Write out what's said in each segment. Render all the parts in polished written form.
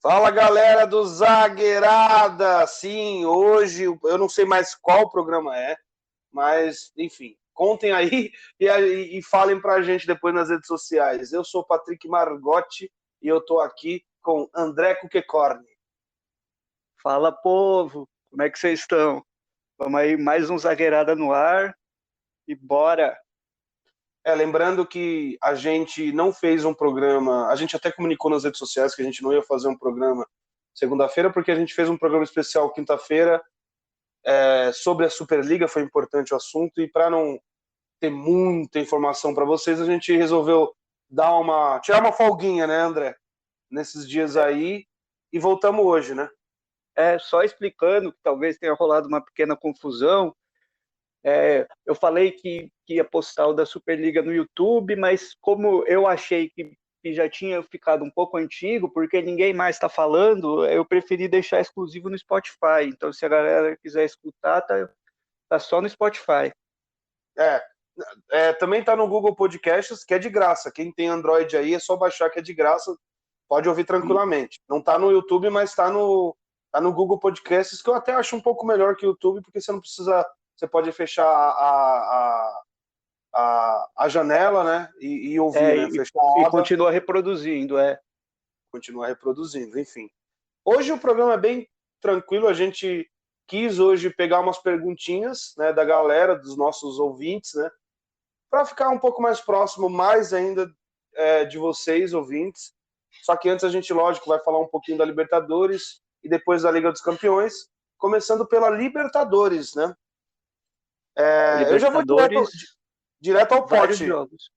Fala, galera do Zagueirada! Sim, hoje eu não sei mais qual programa é, mas enfim, contem aí e falem pra gente depois nas redes sociais. Eu sou o Patrick Margotti e eu tô aqui com André Kukekorn. Fala, povo! Como é que vocês estão? Vamos aí, mais um Zagueirada no ar e bora! Lembrando que a gente não fez um programa, a gente até comunicou nas redes sociais que a gente não ia fazer um programa segunda-feira, porque a gente fez um programa especial quinta-feira sobre a Superliga, foi importante o assunto, e para não ter muita informação para vocês, a gente resolveu tirar uma folguinha, né, André? Nesses dias aí, e voltamos hoje, né? Só explicando que talvez tenha rolado uma pequena confusão. Eu falei que ia postar o da Superliga no YouTube, mas como eu achei que já tinha ficado um pouco antigo, porque ninguém mais está falando, eu preferi deixar exclusivo no Spotify. Então, se a galera quiser escutar, tá só no Spotify. Também tá no Google Podcasts, que é de graça. Quem tem Android aí é só baixar, que é de graça, pode ouvir tranquilamente. Não tá no YouTube, mas tá no Google Podcasts, que eu até acho um pouco melhor que o YouTube, porque você não precisa, você pode fechar a janela, né, e ouvir, né, E, fechar a e aba, continua reproduzindo. continuar reproduzindo, enfim. Hoje o programa é bem tranquilo, a gente quis hoje pegar umas perguntinhas, né, da galera, dos nossos ouvintes, né, para ficar um pouco mais próximo, mais ainda de vocês, ouvintes. Só que antes a gente, lógico, vai falar um pouquinho da Libertadores e depois da Liga dos Campeões, começando pela Libertadores, né? Eu já vou Libertadores, direto ao vários pote jogos.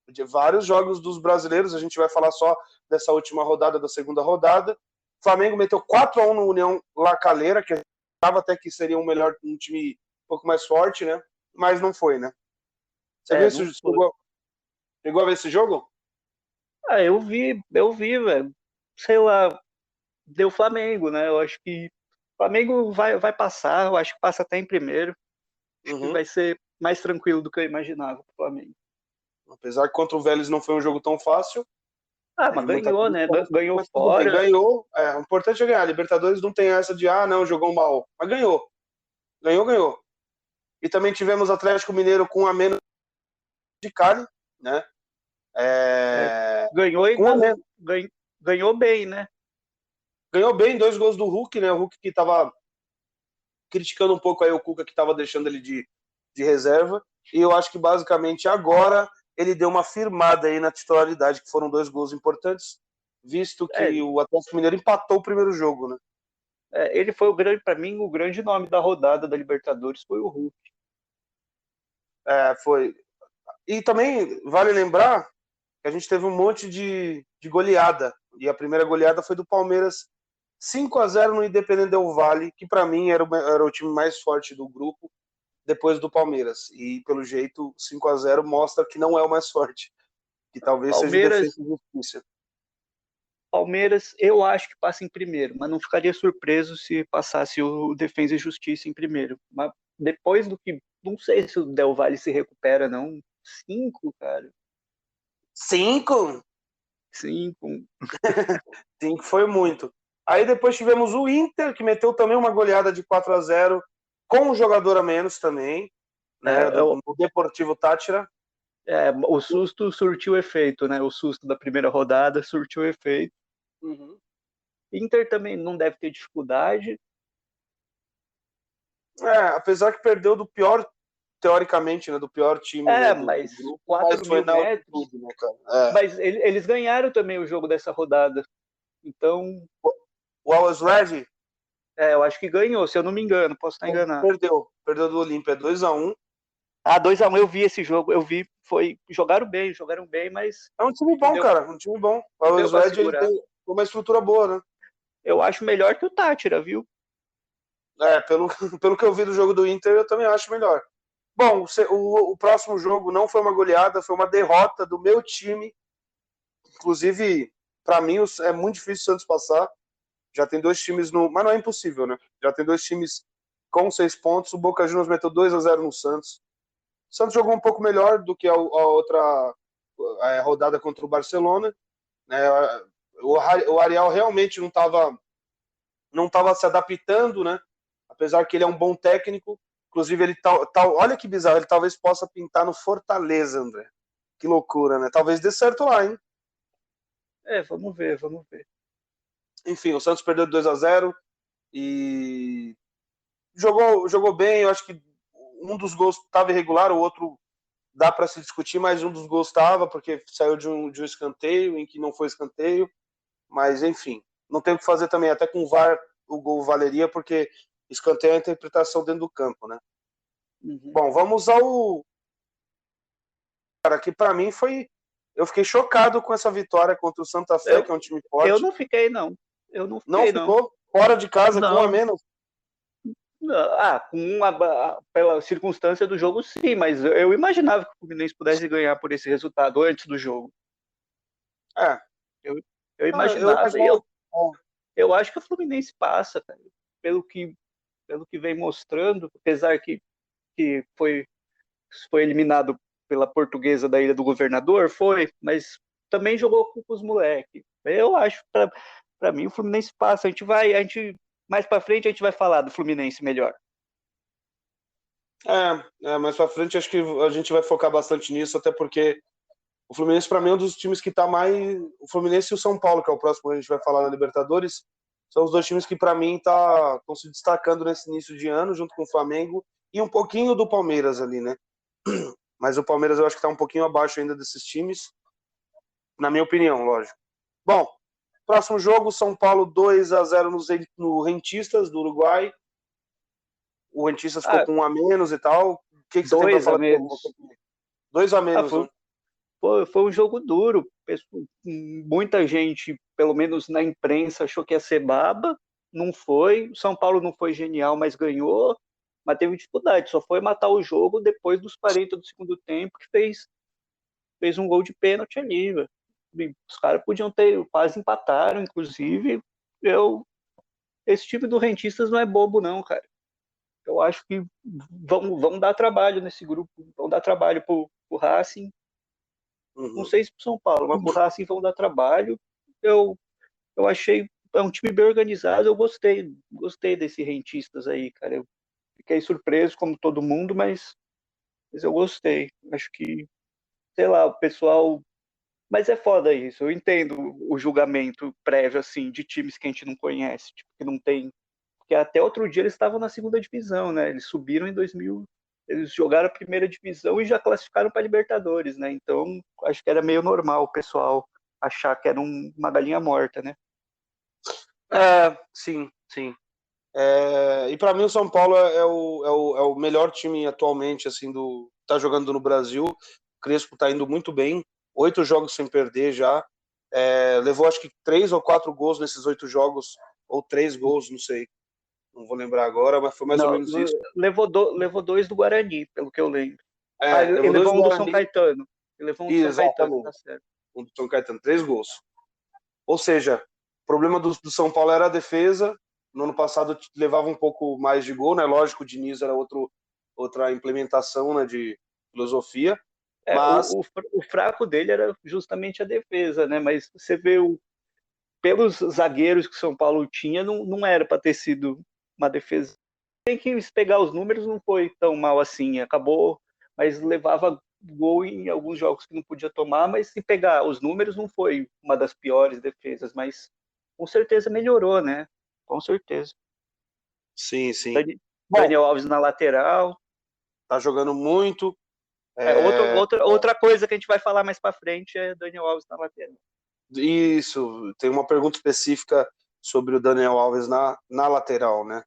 de vários jogos dos brasileiros, a gente vai falar só dessa última rodada, da segunda rodada. O Flamengo meteu 4-1 no União La Calera, que estava até que seria um time um pouco mais forte, né? Mas não foi, né? Você viu Não esse, foi. chegou a ver esse jogo? Eu vi, velho. Sei lá, deu Flamengo, né? Eu acho que o Flamengo vai passar, eu acho que passa até em primeiro. Acho que Uhum. vai ser mais tranquilo do que eu imaginava pro Flamengo. Apesar que contra o Vélez não foi um jogo tão fácil, Ah, e mas muita ganhou, né? crítica, Ganhou mas tudo bem, fora. ganhou. O importante é ganhar. A Libertadores não tem essa de, não, jogou mal. Mas ganhou. Ganhou, ganhou. E também tivemos Atlético Mineiro com a menos de Cali, né? é, ganhou Com a igual. menos. Ganhou bem, né? Ganhou bem, 2 gols do Hulk, né? O Hulk que estava criticando um pouco aí o Cuca, que estava deixando ele de reserva. E eu acho que basicamente agora ele deu uma firmada aí na titularidade, que foram 2 gols importantes, visto É, que o Atlético Mineiro empatou o primeiro jogo, né? ele foi o grande, para mim, o grande nome da rodada da Libertadores foi o Hulk. Foi. E também vale lembrar que a gente teve um monte de goleada. E a primeira goleada foi do Palmeiras 5-0 no Independente Del Valle, que para mim era o time mais forte do grupo, depois do Palmeiras. E pelo jeito, 5-0 mostra que não é o mais forte, que talvez seja o defeito Palmeiras, de justiça. Palmeiras, eu acho que passa em primeiro, mas não ficaria surpreso se passasse o Defensa e Justiça em primeiro. Mas depois do que. Não sei se o Del Valle se recupera, não. Cinco, cara. 5? Cinco. 5 foi muito. Aí depois tivemos o Inter, que meteu também uma goleada de 4-0, com um jogador a menos também, né, É, do Deportivo Táchira. o susto surtiu efeito, né? O susto da primeira rodada surtiu efeito. Uhum. Inter também não deve ter dificuldade. Apesar que perdeu do pior, teoricamente, né, do pior time, né, do Mas grupo, mas 4 foi mil na metros. altitude, né, cara? Mas eles ganharam também o jogo dessa rodada. Então, O Always Ready eu acho que ganhou, se eu não me engano. Posso estar enganado. perdeu do Olímpia 2-1. 2-1 eu vi esse jogo, eu vi, jogaram bem, mas É um time não bom, deu, cara, um time bom. O não deu Always para Ready, ele segurar. tem uma estrutura boa, né? Eu acho melhor que o Tátira, viu? Pelo, pelo que eu vi do jogo do Inter, eu também acho melhor. Bom, o próximo jogo não foi uma goleada, foi uma derrota do meu time. Inclusive, para mim, é muito difícil o Santos passar. Já tem 2 times no. Mas não é impossível, né? Já tem 2 times com 6 pontos. O Boca Juniors meteu 2-0 no Santos. O Santos jogou um pouco melhor do que a outra rodada contra o Barcelona. Né? o Ariel realmente não tava se adaptando, né? Apesar que ele é um bom técnico. Inclusive, olha que bizarro, ele talvez possa pintar no Fortaleza, André. Que loucura, né? Talvez dê certo lá, hein? Vamos ver. Enfim, o Santos perdeu 2-0 e jogou bem. Eu acho que um dos gols estava irregular, o outro dá para se discutir, mas um dos gols estava, porque saiu de um escanteio, em que não foi escanteio. Mas, enfim, não tem o que fazer também. Até com o VAR o gol valeria, porque escanteio é a interpretação dentro do campo, né? Uhum. Bom, vamos ao... Cara, que para mim foi... Eu fiquei chocado com essa vitória contra o Santa Fé, que é um time Eu forte. não fiquei, não. Eu não Não fiquei, não. ficou fora de casa, com um a Não. menos. Pela circunstância do jogo, sim, mas eu imaginava que o Fluminense pudesse ganhar por esse resultado antes do jogo. É. Eu, eu Eu imaginava. E imaginava. eu acho que o Fluminense passa, cara, pelo que vem mostrando, apesar que foi eliminado pela Portuguesa da Ilha do Governador, mas também jogou com os moleques. Eu acho, para mim, o Fluminense passa. Mais para frente a gente vai falar do Fluminense melhor. Mais pra frente acho que a gente vai focar bastante nisso, até porque o Fluminense, para mim, é um dos times que está mais. O Fluminense e o São Paulo, que é o próximo que a gente vai falar na Libertadores, são os dois times que, para mim, estão se destacando nesse início de ano, junto com o Flamengo e um pouquinho do Palmeiras ali, né? Mas o Palmeiras eu acho que está um pouquinho abaixo ainda desses times, na minha opinião, lógico. Bom, próximo jogo, São Paulo 2-0 no Rentistas, do Uruguai. O Rentistas ficou com um a menos e tal. O que você tem para Dois a falar? menos. 2 a menos, Foi, né? foi um jogo duro. Muita gente, pelo menos na imprensa, achou que ia ser baba. Não foi. O São Paulo não foi genial, mas ganhou. Mas teve dificuldade. Só foi matar o jogo depois dos 40 do segundo tempo, que fez um gol de pênalti ali. Véio. Os caras podiam ter, quase empataram, inclusive. Esse time do Rentistas não é bobo, não, cara. Eu acho que vão dar trabalho nesse grupo, vão dar trabalho pro Racing. Não sei se pro São Paulo, mas pro Racing vão dar trabalho. Eu, eu achei, é um time bem organizado, eu gostei desse Rentistas aí, cara. Eu fiquei surpreso, como todo mundo, mas eu gostei. Acho que, sei lá, o pessoal. Mas é foda isso, eu entendo o julgamento prévio, assim, de times que a gente não conhece, tipo, que não tem. Porque até outro dia eles estavam na segunda divisão, né? Eles subiram em 2000, eles jogaram a primeira divisão e já classificaram para Libertadores, né? Então, acho que era meio normal o pessoal achar que era uma galinha morta, né? Sim, sim. E para mim o São Paulo é o melhor time atualmente, assim, tá jogando no Brasil. O Crespo tá indo muito bem, 8 jogos sem perder já. Levou acho que 3 ou 4 gols nesses 8 jogos, ou 3 gols, não sei. Não vou lembrar agora, mas foi mais ou Não, menos isso. levou dois do Guarani, pelo que eu lembro. Ele Levou 2 levou do um do São Guarani. Caetano. Ele levou um do São Caetano, tá Exatamente. certo. Um do São Caetano, 3 gols. Ou seja, o problema do São Paulo era a defesa. No ano passado levava um pouco mais de gol, né? Lógico, o Diniz era outra implementação, né, de filosofia. Mas O fraco dele era justamente a defesa, né? Mas você vê pelos zagueiros que o São Paulo tinha, não era para ter sido uma defesa. Tem que pegar os números, não foi tão mal assim. Acabou, mas levava gol em alguns jogos que não podia tomar. Mas se pegar os números, não foi uma das piores defesas. Mas com certeza melhorou, né? Com certeza. sim, sim. Bom, Daniel Alves na lateral. tá jogando muito. Outra coisa que a gente vai falar mais para frente é Daniel Alves na lateral. Isso, tem uma pergunta específica sobre o Daniel Alves na lateral, né?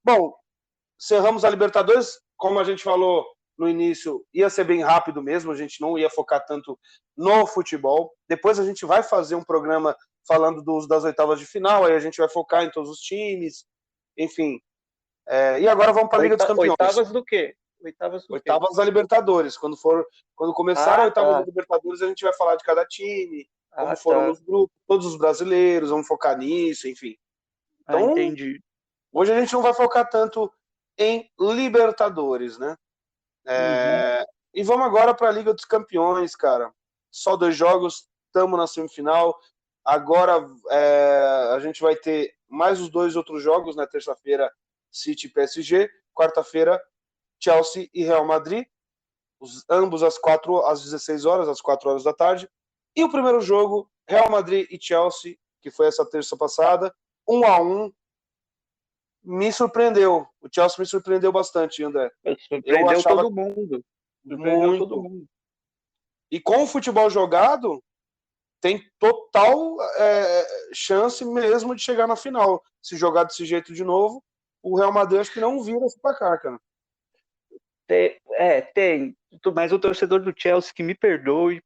Bom, cerramos a Libertadores, como a gente falou no início, ia ser bem rápido mesmo, a gente não ia focar tanto no futebol. Depois a gente vai fazer um programa falando das oitavas de final, aí a gente vai focar em todos os times, enfim. E agora vamos para a Liga dos Campeões. Oitavas do quê? Oitavas da Libertadores. Quando começar a oitava da Libertadores, a gente vai falar de cada time, como foram nos grupos, todos os brasileiros, vamos focar nisso, enfim. Então, entendi. Hoje a gente não vai focar tanto em Libertadores, né? E vamos agora para a Liga dos Campeões, cara. Só 2 jogos, estamos na semifinal. Agora a gente vai ter mais os 2 outros jogos, né? Terça-feira, City e PSG. Quarta-feira, Chelsea e Real Madrid. Ambos às 16 horas, às 4 horas da tarde. E o primeiro jogo, Real Madrid e Chelsea, que foi essa terça passada, 1-1. Me surpreendeu. O Chelsea me surpreendeu bastante, André. Eu Surpreendeu achava todo mundo. Surpreendeu todo muito. mundo. E com o futebol jogado, tem total chance mesmo de chegar na final. Se jogar desse jeito de novo, o Real Madrid acho que não vira esse placar, cara. Tem. Mas o torcedor do Chelsea que me perdoe,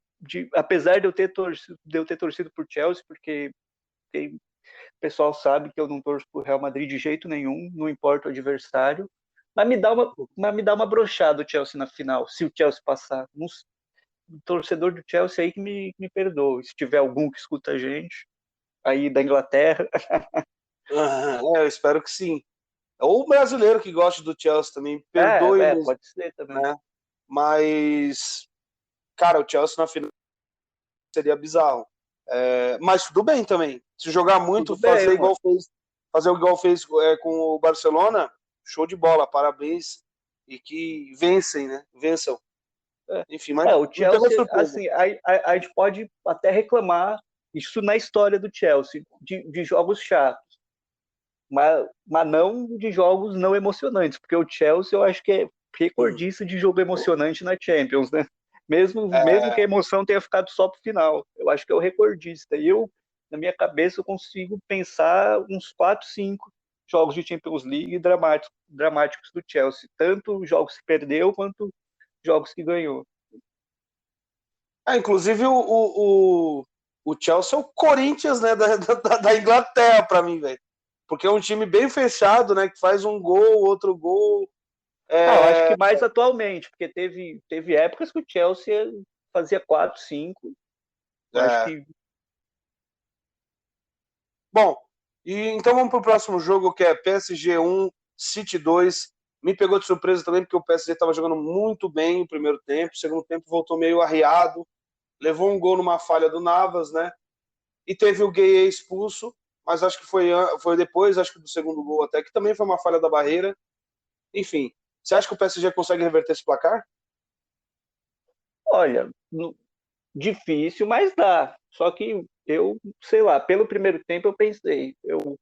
apesar de eu ter torcido por Chelsea, porque o pessoal sabe que eu não torço por Real Madrid de jeito nenhum, não importa o adversário. Mas me dá uma broxada o Chelsea na final, se o Chelsea passar. O torcedor do Chelsea aí que me perdoe. Se tiver algum que escuta a gente, aí da Inglaterra. Eu espero que sim. Ou o brasileiro que gosta do Chelsea também, perdoe-nos, Pode ser também. né? Mas, cara, o Chelsea na final seria bizarro. Mas tudo bem também. Se jogar muito, Tudo bem, mano. fazer igual fez com o Barcelona, show de bola, parabéns. E que vencem, né? Vençam. Enfim, mas O não tem mais Chelsea, surpresa. assim, a gente pode até reclamar isso na história do Chelsea, de jogos chatos, mas não de jogos não emocionantes, porque o Chelsea eu acho que é recordista de jogo emocionante na Champions, né? Mesmo que a emoção tenha ficado só pro final. Eu acho que é o recordista. E eu, na minha cabeça, eu consigo pensar uns 4, 5 jogos de Champions League dramáticos do Chelsea. Tanto jogos que perdeu, quanto jogos que ganhou. Inclusive o Chelsea é o Corinthians, né, da Inglaterra para mim, velho. Porque é um time bem fechado, né, que faz um gol, outro gol. Eu acho que mais atualmente, porque teve épocas que o Chelsea fazia 4, 5. Eu acho É. que. Bom, e então vamos pro próximo jogo, que é PSG 1, City 2. Me pegou de surpresa também, porque o PSG estava jogando muito bem o primeiro tempo, o segundo tempo voltou meio arriado, levou um gol numa falha do Navas, né? E teve o Gueye expulso, mas acho que foi depois, acho que do segundo gol até, que também foi uma falha da barreira. Enfim, você acha que o PSG consegue reverter esse placar? Olha, difícil, mas dá. Só que eu, sei lá, pelo primeiro tempo eu pensei. Eu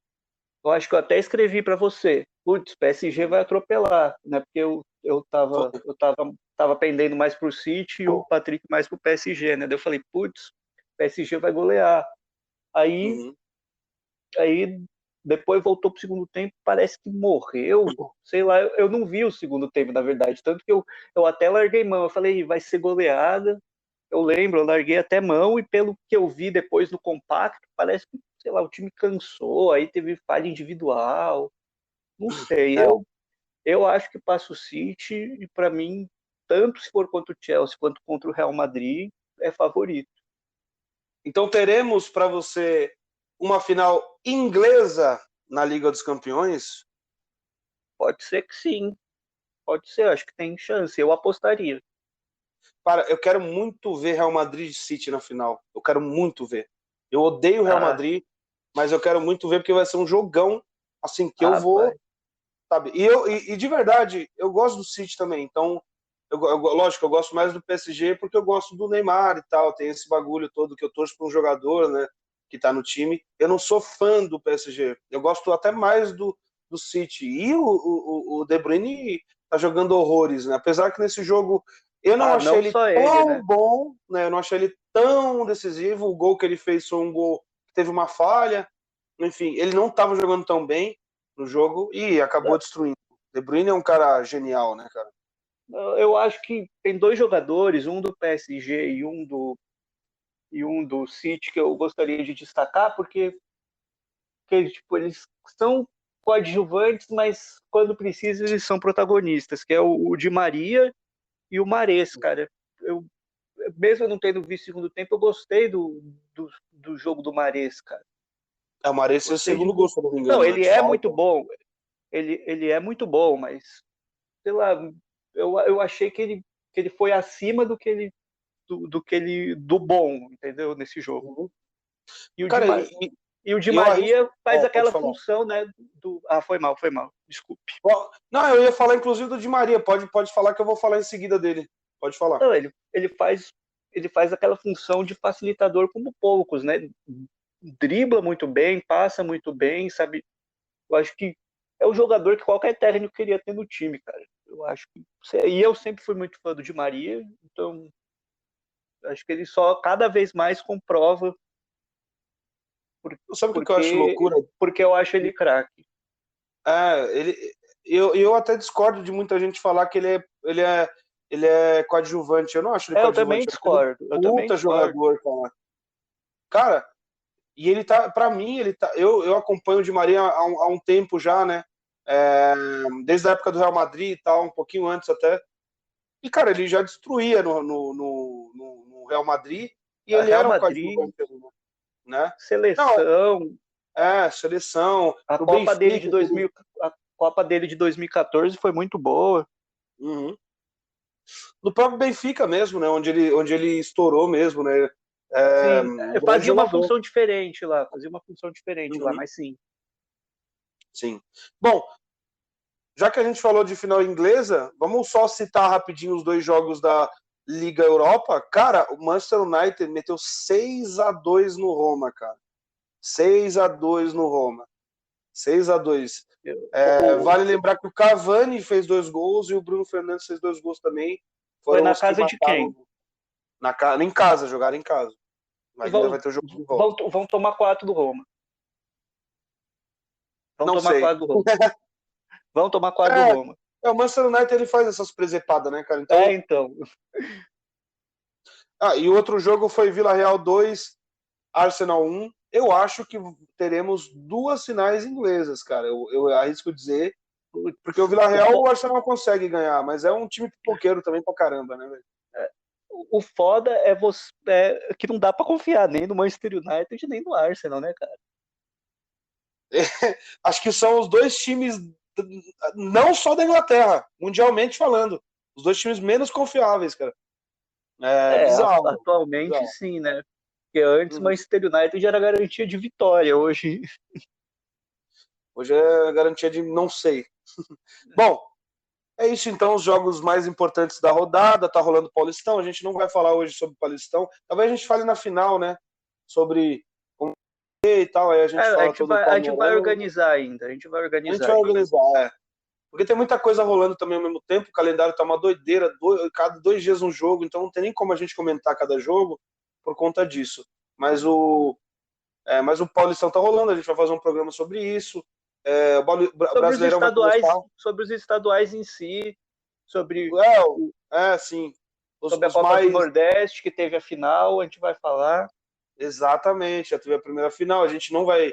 acho que eu até escrevi para você. Putz, PSG vai atropelar, né? Porque eu tava pendendo mais pro City e o Patrick mais pro PSG, né? Daí eu falei, putz, PSG vai golear. Aí Uhum. Aí depois voltou pro segundo tempo, parece que morreu. Sei lá, eu não vi o segundo tempo, na verdade. Tanto que eu até larguei mão. Eu falei, vai ser goleada. Eu lembro, eu larguei até mão, e pelo que eu vi depois no compacto, parece que, sei lá, o time cansou, aí teve falha individual. Não sei. É. Eu acho que passa o City, e para mim, tanto se for contra o Chelsea quanto contra o Real Madrid, é favorito. Então teremos para você uma final inglesa na Liga dos Campeões? Pode ser que sim. Pode ser, acho que tem chance. Eu apostaria. Para, eu quero muito ver Real Madrid e City na final. Eu quero muito ver. Eu odeio o Real Ah, Madrid, mas eu quero muito ver porque vai ser um jogão assim que eu vai. vou, sabe? E de verdade, eu gosto do City também. Então, lógico, eu gosto mais do PSG porque eu gosto do Neymar e tal. Tem esse bagulho todo que eu torço para um jogador, né? Que tá no time. Eu não sou fã do PSG. Eu gosto até mais do City. E o De Bruyne tá jogando horrores, né? Apesar que nesse jogo eu não achei Não ele só ele, né? tão bom, né? Eu não achei ele tão decisivo. O gol que ele fez foi um gol que teve uma falha. Enfim, ele não estava jogando tão bem no jogo e acabou destruindo. De Bruyne é um cara genial, né, cara? Eu acho que tem dois jogadores, um do PSG e um do City, que eu gostaria de destacar, porque tipo, eles são coadjuvantes, mas quando precisa eles são protagonistas, que é o Di Maria e o Mahrez, cara. Eu, mesmo eu não tendo visto o segundo tempo, eu gostei do jogo do Mahrez, cara. É, o Mahrez é o Gostei de segundo ver. gol, se eu não me Não, engano, né? ele De é falta. muito bom. Ele é muito bom, mas sei lá, eu achei que ele foi acima do que ele do bom, entendeu? Nesse jogo. Uhum. E o Cara, Di Maria faz pode aquela falar. função, né? Foi mal, desculpe. Não, eu ia falar inclusive do Di Maria, pode falar que eu vou falar em seguida dele. Pode falar. Não, ele faz aquela função de facilitador como poucos, né? Dribla muito bem, passa muito bem, sabe? Eu acho que é o jogador que qualquer técnico queria ter no time, cara. Eu acho que. E eu sempre fui muito fã do Di Maria, então acho que ele só cada vez mais comprova. Sabe o que eu acho loucura? Porque eu acho ele craque. Eu até discordo de muita gente falar que ele é coadjuvante. Eu não acho ele Eu coadjuvante. também discordo. Ele é um puta jogador, cara. Cara, e ele tá, pra mim, eu acompanho o Di Maria há um tempo já, né? Desde a época do Real Madrid e tal, um pouquinho antes até. E, cara, ele já destruía no Real Madrid e ele Real era um Madrid, coadjuvante, né? seleção. Não, seleção. A No Copa dele de Benfica, 2000, a Copa dele de 2014 foi muito boa. Uhum. No próprio Benfica mesmo, né? Onde ele estourou mesmo, né? Sim, fazia uma função diferente lá, uhum. mas sim. Sim. Bom, já que a gente falou de final inglesa, vamos só citar rapidinho os 2 jogos da Liga Europa. Cara, o Manchester United meteu 6-2 no Roma, cara. 6-2 no Roma. 6-2. Vale lembrar que o Cavani fez 2 gols e o Bruno Fernandes fez 2 gols também. Foi na casa de quem? Em casa, jogaram em casa. Mas ainda vai ter o jogo de volta. Vão tomar 4 do Roma. Não sei. Vão tomar 4 do Roma. O Manchester United ele faz essas presepadas, né, cara? Então. E o outro jogo foi Vila Real 2, Arsenal 1. Eu acho que teremos 2 finais inglesas, cara. Eu arrisco dizer. Porque o Vila Real o Arsenal consegue ganhar, mas é um time pipoqueiro também pra caramba, né, velho? O foda é que não dá pra confiar nem no Manchester United nem no Arsenal, né, cara? Acho que são os 2 times, não só da Inglaterra, mundialmente falando, os 2 times menos confiáveis, cara. Bizarro. Atualmente bizarro. Sim, né? Porque antes o Manchester United era garantia de vitória, hoje é garantia de não sei. Bom, é isso então, os jogos mais importantes da rodada, tá rolando o Paulistão, a gente não vai falar hoje sobre o Paulistão, talvez a gente fale na final, né, sobre como e tal, aí a gente fala a gente vai organizar ainda, a gente vai organizar, porque tem muita coisa rolando também ao mesmo tempo, o calendário tá uma doideira, cada 2 dias um jogo, então não tem nem como a gente comentar cada jogo por conta disso, mas o Paulistão tá rolando, a gente vai fazer um programa sobre isso, o Brasileirão vai começar. Sobre os estaduais em si, sobre sim. Sobre a Copa do Nordeste, que teve a final, a gente vai falar. Exatamente, já teve a primeira final, a gente não vai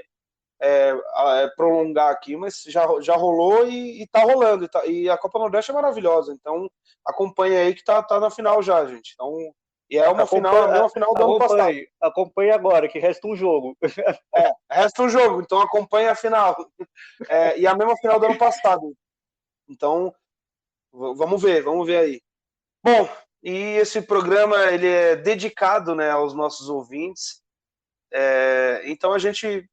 prolongar aqui, mas já rolou e tá rolando. E a Copa Nordeste é maravilhosa, então acompanha aí que tá na final já, gente. Então, e é uma final, a mesma final do ano passado. Acompanhe agora, que resta um jogo. Resta um jogo, então acompanhe a final. E a mesma final do ano passado. Então, vamos ver aí. Bom, e esse programa ele é dedicado, né, aos nossos ouvintes. Então a gente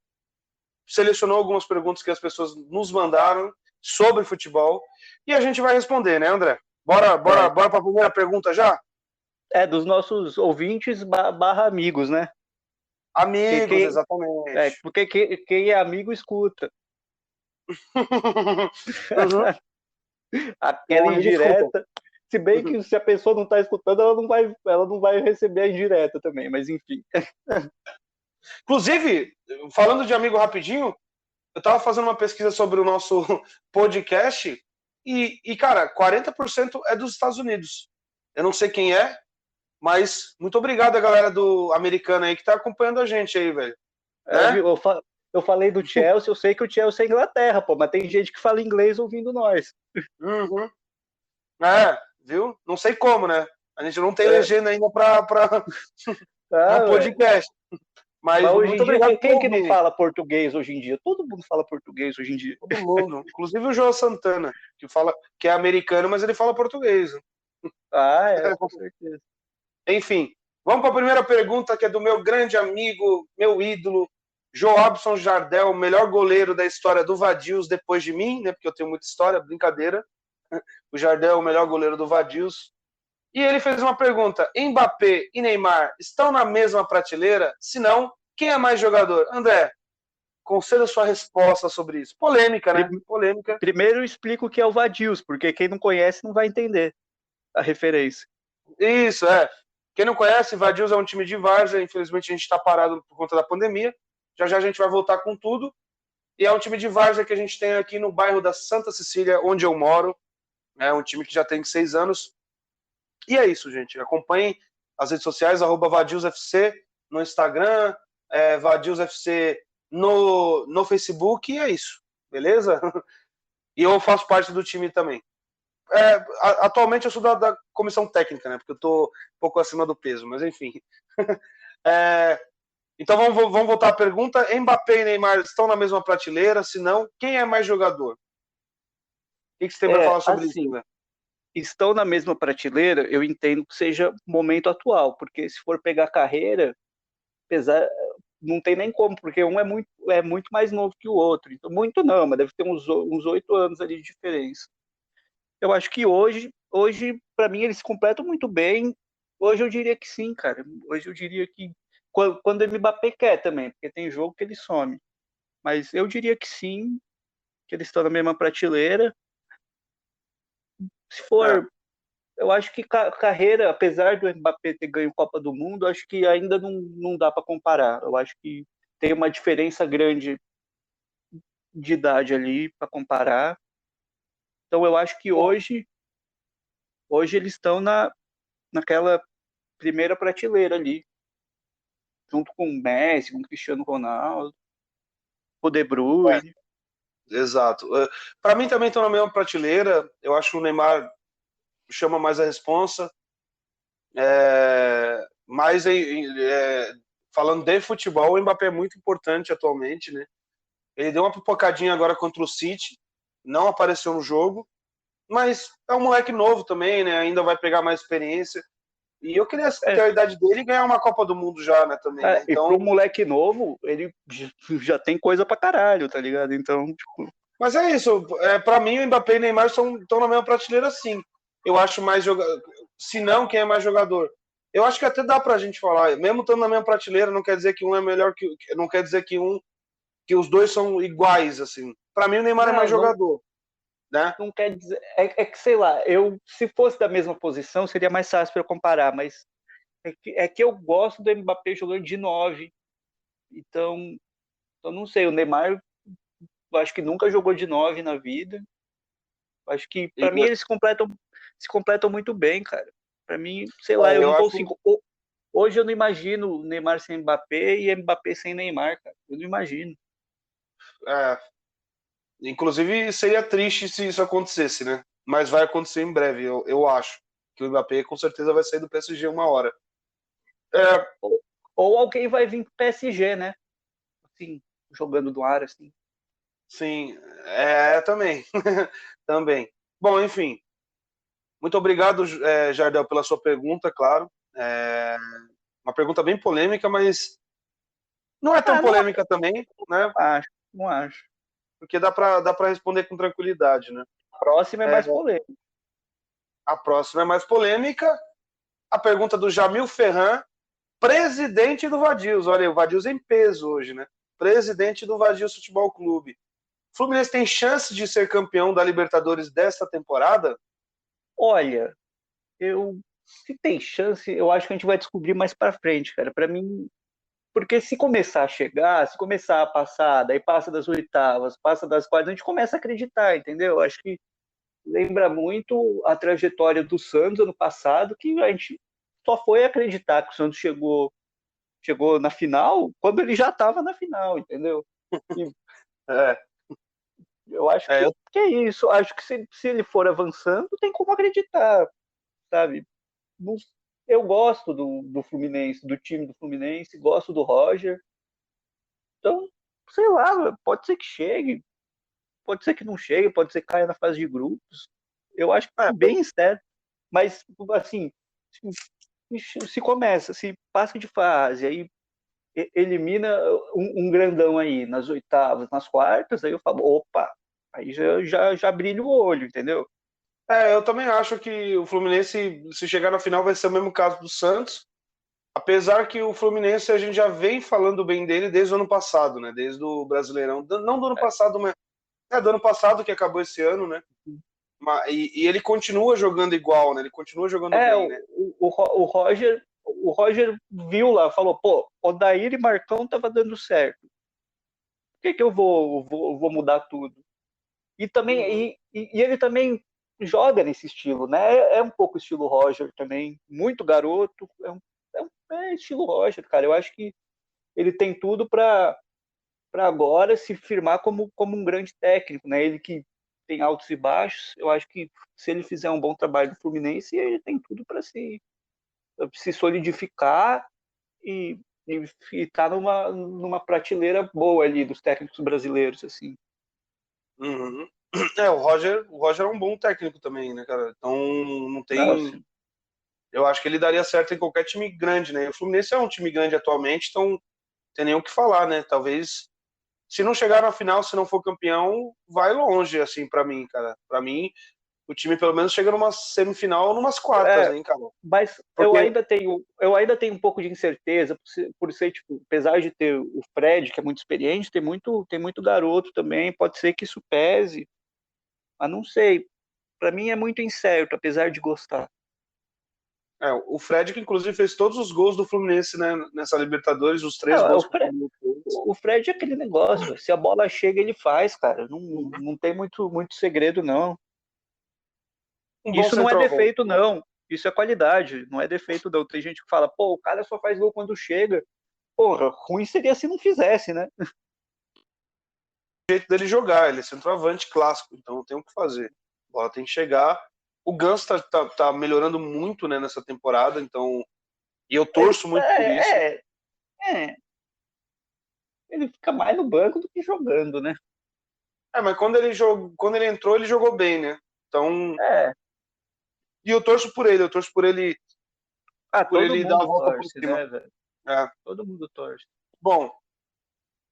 selecionou algumas perguntas que as pessoas nos mandaram sobre futebol e a gente vai responder, né, André? Bora para a primeira pergunta já? Dos nossos ouvintes / amigos, né? Amigos, exatamente. Porque quem é amigo escuta. Aquela indireta. Se bem que se a pessoa não está escutando, ela não vai receber a indireta também, mas enfim. Inclusive, falando de amigo rapidinho, eu estava fazendo uma pesquisa sobre o nosso podcast e cara, 40% é dos Estados Unidos. Eu não sei quem é, mas muito obrigado a galera do americano aí que tá acompanhando a gente aí, velho. Eu falei do Chelsea, eu sei que o Chelsea é Inglaterra, pô, mas tem gente que fala inglês ouvindo nós. Uhum. Viu? Não sei como, né? A gente não tem legenda ainda para podcast. Mas hoje em dia, quem que não fala português hoje em dia? Todo mundo fala português hoje em dia. Todo mundo. Inclusive o João Santana, que é americano, mas ele fala português. Com certeza. Enfim, Vamos para a primeira pergunta, que é do meu grande amigo, meu ídolo, Joabson Jardel, melhor goleiro da história do Vadios depois de mim, né? Porque eu tenho muita história, brincadeira. O Jardel é o melhor goleiro do Vadios. E ele fez uma pergunta: Mbappé e Neymar estão na mesma prateleira? Se não, quem é mais jogador? André, conceda sua resposta sobre isso. Polêmica, né? Polêmica. Primeiro eu explico o que é o Vadios, porque quem não conhece não vai entender a referência. Isso, é. Quem não conhece, Vadios é um time de várzea. Infelizmente a gente está parado por conta da pandemia. Já já a gente vai voltar com tudo. E é um time de várzea que a gente tem aqui no bairro da Santa Cecília, onde eu moro. É um time que já tem 6 anos. E é isso, gente. Acompanhem as redes sociais, @VadiosFC no Instagram, VadiosFC no Facebook, e é isso. Beleza? E eu faço parte do time também. Atualmente eu sou da comissão técnica, né? Porque eu tô um pouco acima do peso, mas enfim. Então vamos voltar à pergunta. Mbappé e Neymar estão na mesma prateleira? Se não, quem é mais jogador? O que você tem para falar sobre assim, isso, né? Estão na mesma prateleira, eu entendo que seja momento atual, porque se for pegar carreira, apesar, não tem nem como, porque um é muito mais novo que o outro. Então, muito não, mas deve ter uns 8 anos ali de diferença. Eu acho que hoje para mim, eles se completam muito bem. Hoje eu diria que sim, cara. Hoje eu diria que quando o Mbappé quer também, porque tem jogo que ele some. Mas eu diria que sim, que eles estão na mesma prateleira. Se É, for, eu acho que carreira, apesar do Mbappé ter ganho Copa do Mundo, acho que ainda não dá para comparar. Eu acho que tem uma diferença grande de idade ali para comparar. Então eu acho que bom, hoje eles estão naquela primeira prateleira ali, junto com o Messi, com o Cristiano Ronaldo, o De Bruyne. exato. Para mim também estão na mesma prateleira. Eu acho que o Neymar chama mais a responsa. Mas falando de futebol, o Mbappé é muito importante atualmente, né? Ele deu uma pipocadinha agora contra o City, não apareceu no jogo, mas é um moleque novo também, né? Ainda vai pegar mais experiência. E eu queria ter É, a idade dele e ganhar uma Copa do Mundo já, né? Também, né? e pro Então, moleque novo, ele já tem coisa pra caralho, tá ligado? Então, tipo, mas é isso. Para mim, o Mbappé e o Neymar estão na mesma prateleira, sim. Eu acho mais jogador. Se não, quem é mais jogador? Eu acho que até dá pra gente falar. Mesmo estando na mesma prateleira, não quer dizer que um é melhor que. Não quer dizer que os dois são iguais, assim. Para mim, o Neymar é mais não, jogador, né? não quer dizer. É que, sei lá, se fosse da mesma posição, seria mais fácil para eu comparar, mas é que eu gosto do Mbappé jogando de 9. Então, eu não sei, o Neymar, eu acho que nunca jogou de 9 na vida. Eu acho que, E, para mim, eles se completam muito bem, cara. Para mim, sei lá, eu eu não acho. consigo. Hoje eu não imagino o Neymar sem Mbappé e Mbappé sem Neymar, cara. Eu não imagino. É, inclusive, seria triste se isso acontecesse, né? Mas vai acontecer em breve, eu acho. Que o Mbappé com certeza vai sair do PSG uma hora. É, Ou alguém vai vir pro PSG, né? Assim, jogando do ar, assim. sim, também. Também. Bom, enfim. Muito obrigado, Jardel, pela sua pergunta, claro. É uma pergunta bem polêmica, mas não é tão Ah, não polêmica também, né? acho, não acho. Porque dá para responder com tranquilidade, né? A próxima é É, mais polêmica. a próxima é mais polêmica. A pergunta do Jamil Ferran, presidente do Vadios. Olha, o Vadios em peso hoje, né? Presidente do Vadios Futebol Clube. O Fluminense tem chance de ser campeão da Libertadores desta temporada? Olha, se tem chance, eu acho que a gente vai descobrir mais pra frente, cara. Pra mim, porque se começar a chegar, se começar a passar, daí passa das oitavas, passa das quartas, a gente começa a acreditar, entendeu? Eu acho que lembra muito a trajetória do Santos ano passado, que a gente só foi acreditar que o Santos chegou na final quando ele já estava na final, entendeu? E É, eu acho é, que é isso. Acho que se ele for avançando, tem como acreditar, sabe? Não- Eu gosto do Fluminense, do time do Fluminense, gosto do Roger. Então, sei lá, pode ser que chegue, pode ser que não chegue, pode ser que caia na fase de grupos. Eu acho é, bem certo. Mas, assim, se começa, se passa de fase, aí elimina um grandão aí nas oitavas, nas quartas, aí eu falo, opa, aí já brilha o olho, entendeu? Eu também acho que o Fluminense, se chegar na final, vai ser o mesmo caso do Santos. Apesar que o Fluminense a gente já vem falando bem dele desde o ano passado, né? Desde o Brasileirão. Não do ano passado, mas do ano passado que acabou esse ano, né? E ele continua jogando igual, né? Ele continua jogando É, bem, né? o Roger viu lá, falou, pô, Odair e Marcão tava dando certo. Por que eu vou mudar tudo? E Uhum. também e ele também joga nesse estilo, né? É um pouco estilo Roger também, muito garoto, é estilo Roger, cara. Eu acho que ele tem tudo para agora se firmar como um grande técnico, né? Ele que tem altos e baixos, eu acho que se ele fizer um bom trabalho no Fluminense, ele tem tudo para se solidificar e estar numa prateleira boa ali dos técnicos brasileiros, assim. Uhum. O Roger é um bom técnico também, né, cara? Então não Não, tem. Eu acho que ele daria certo em qualquer time grande, né? O Fluminense é um time grande atualmente, então não tem nem o que falar, né? Talvez, se não chegar na final, se não for campeão, vai longe, assim, pra mim, cara. Pra mim, o time pelo menos chega numa semifinal ou numas quartas, é, hein, cara? mas Porque, eu ainda tenho um pouco de incerteza por ser, tipo, apesar de ter o Fred, que é muito experiente, tem muito garoto também, pode ser que isso pese, mas não sei. Para mim é muito incerto, apesar de gostar. o Fred, que inclusive fez todos os gols do Fluminense, né, nessa Libertadores, os É, três o gols que o Fred, Fluminense fez. o Fred é aquele negócio, se a bola chega, ele faz, cara. Não tem muito segredo, não. Um bom Isso não é centroavante. defeito, não. Isso é qualidade, não é defeito, não. Tem gente que fala, pô, o cara só faz gol quando chega. Porra, ruim seria se não fizesse, né? O jeito dele jogar, ele é centroavante clássico, então não tem o que fazer. A bola tem que chegar. O Ganso tá melhorando muito, né, nessa temporada, então. E eu Ele, torço muito por isso. é, ele fica mais no banco do que jogando, né? Mas quando ele entrou, ele jogou bem, né? Então. É. E eu torço Ah, por todo ele dar a mundo volta por torce, cima. né, velho? É. Todo mundo torce. Bom,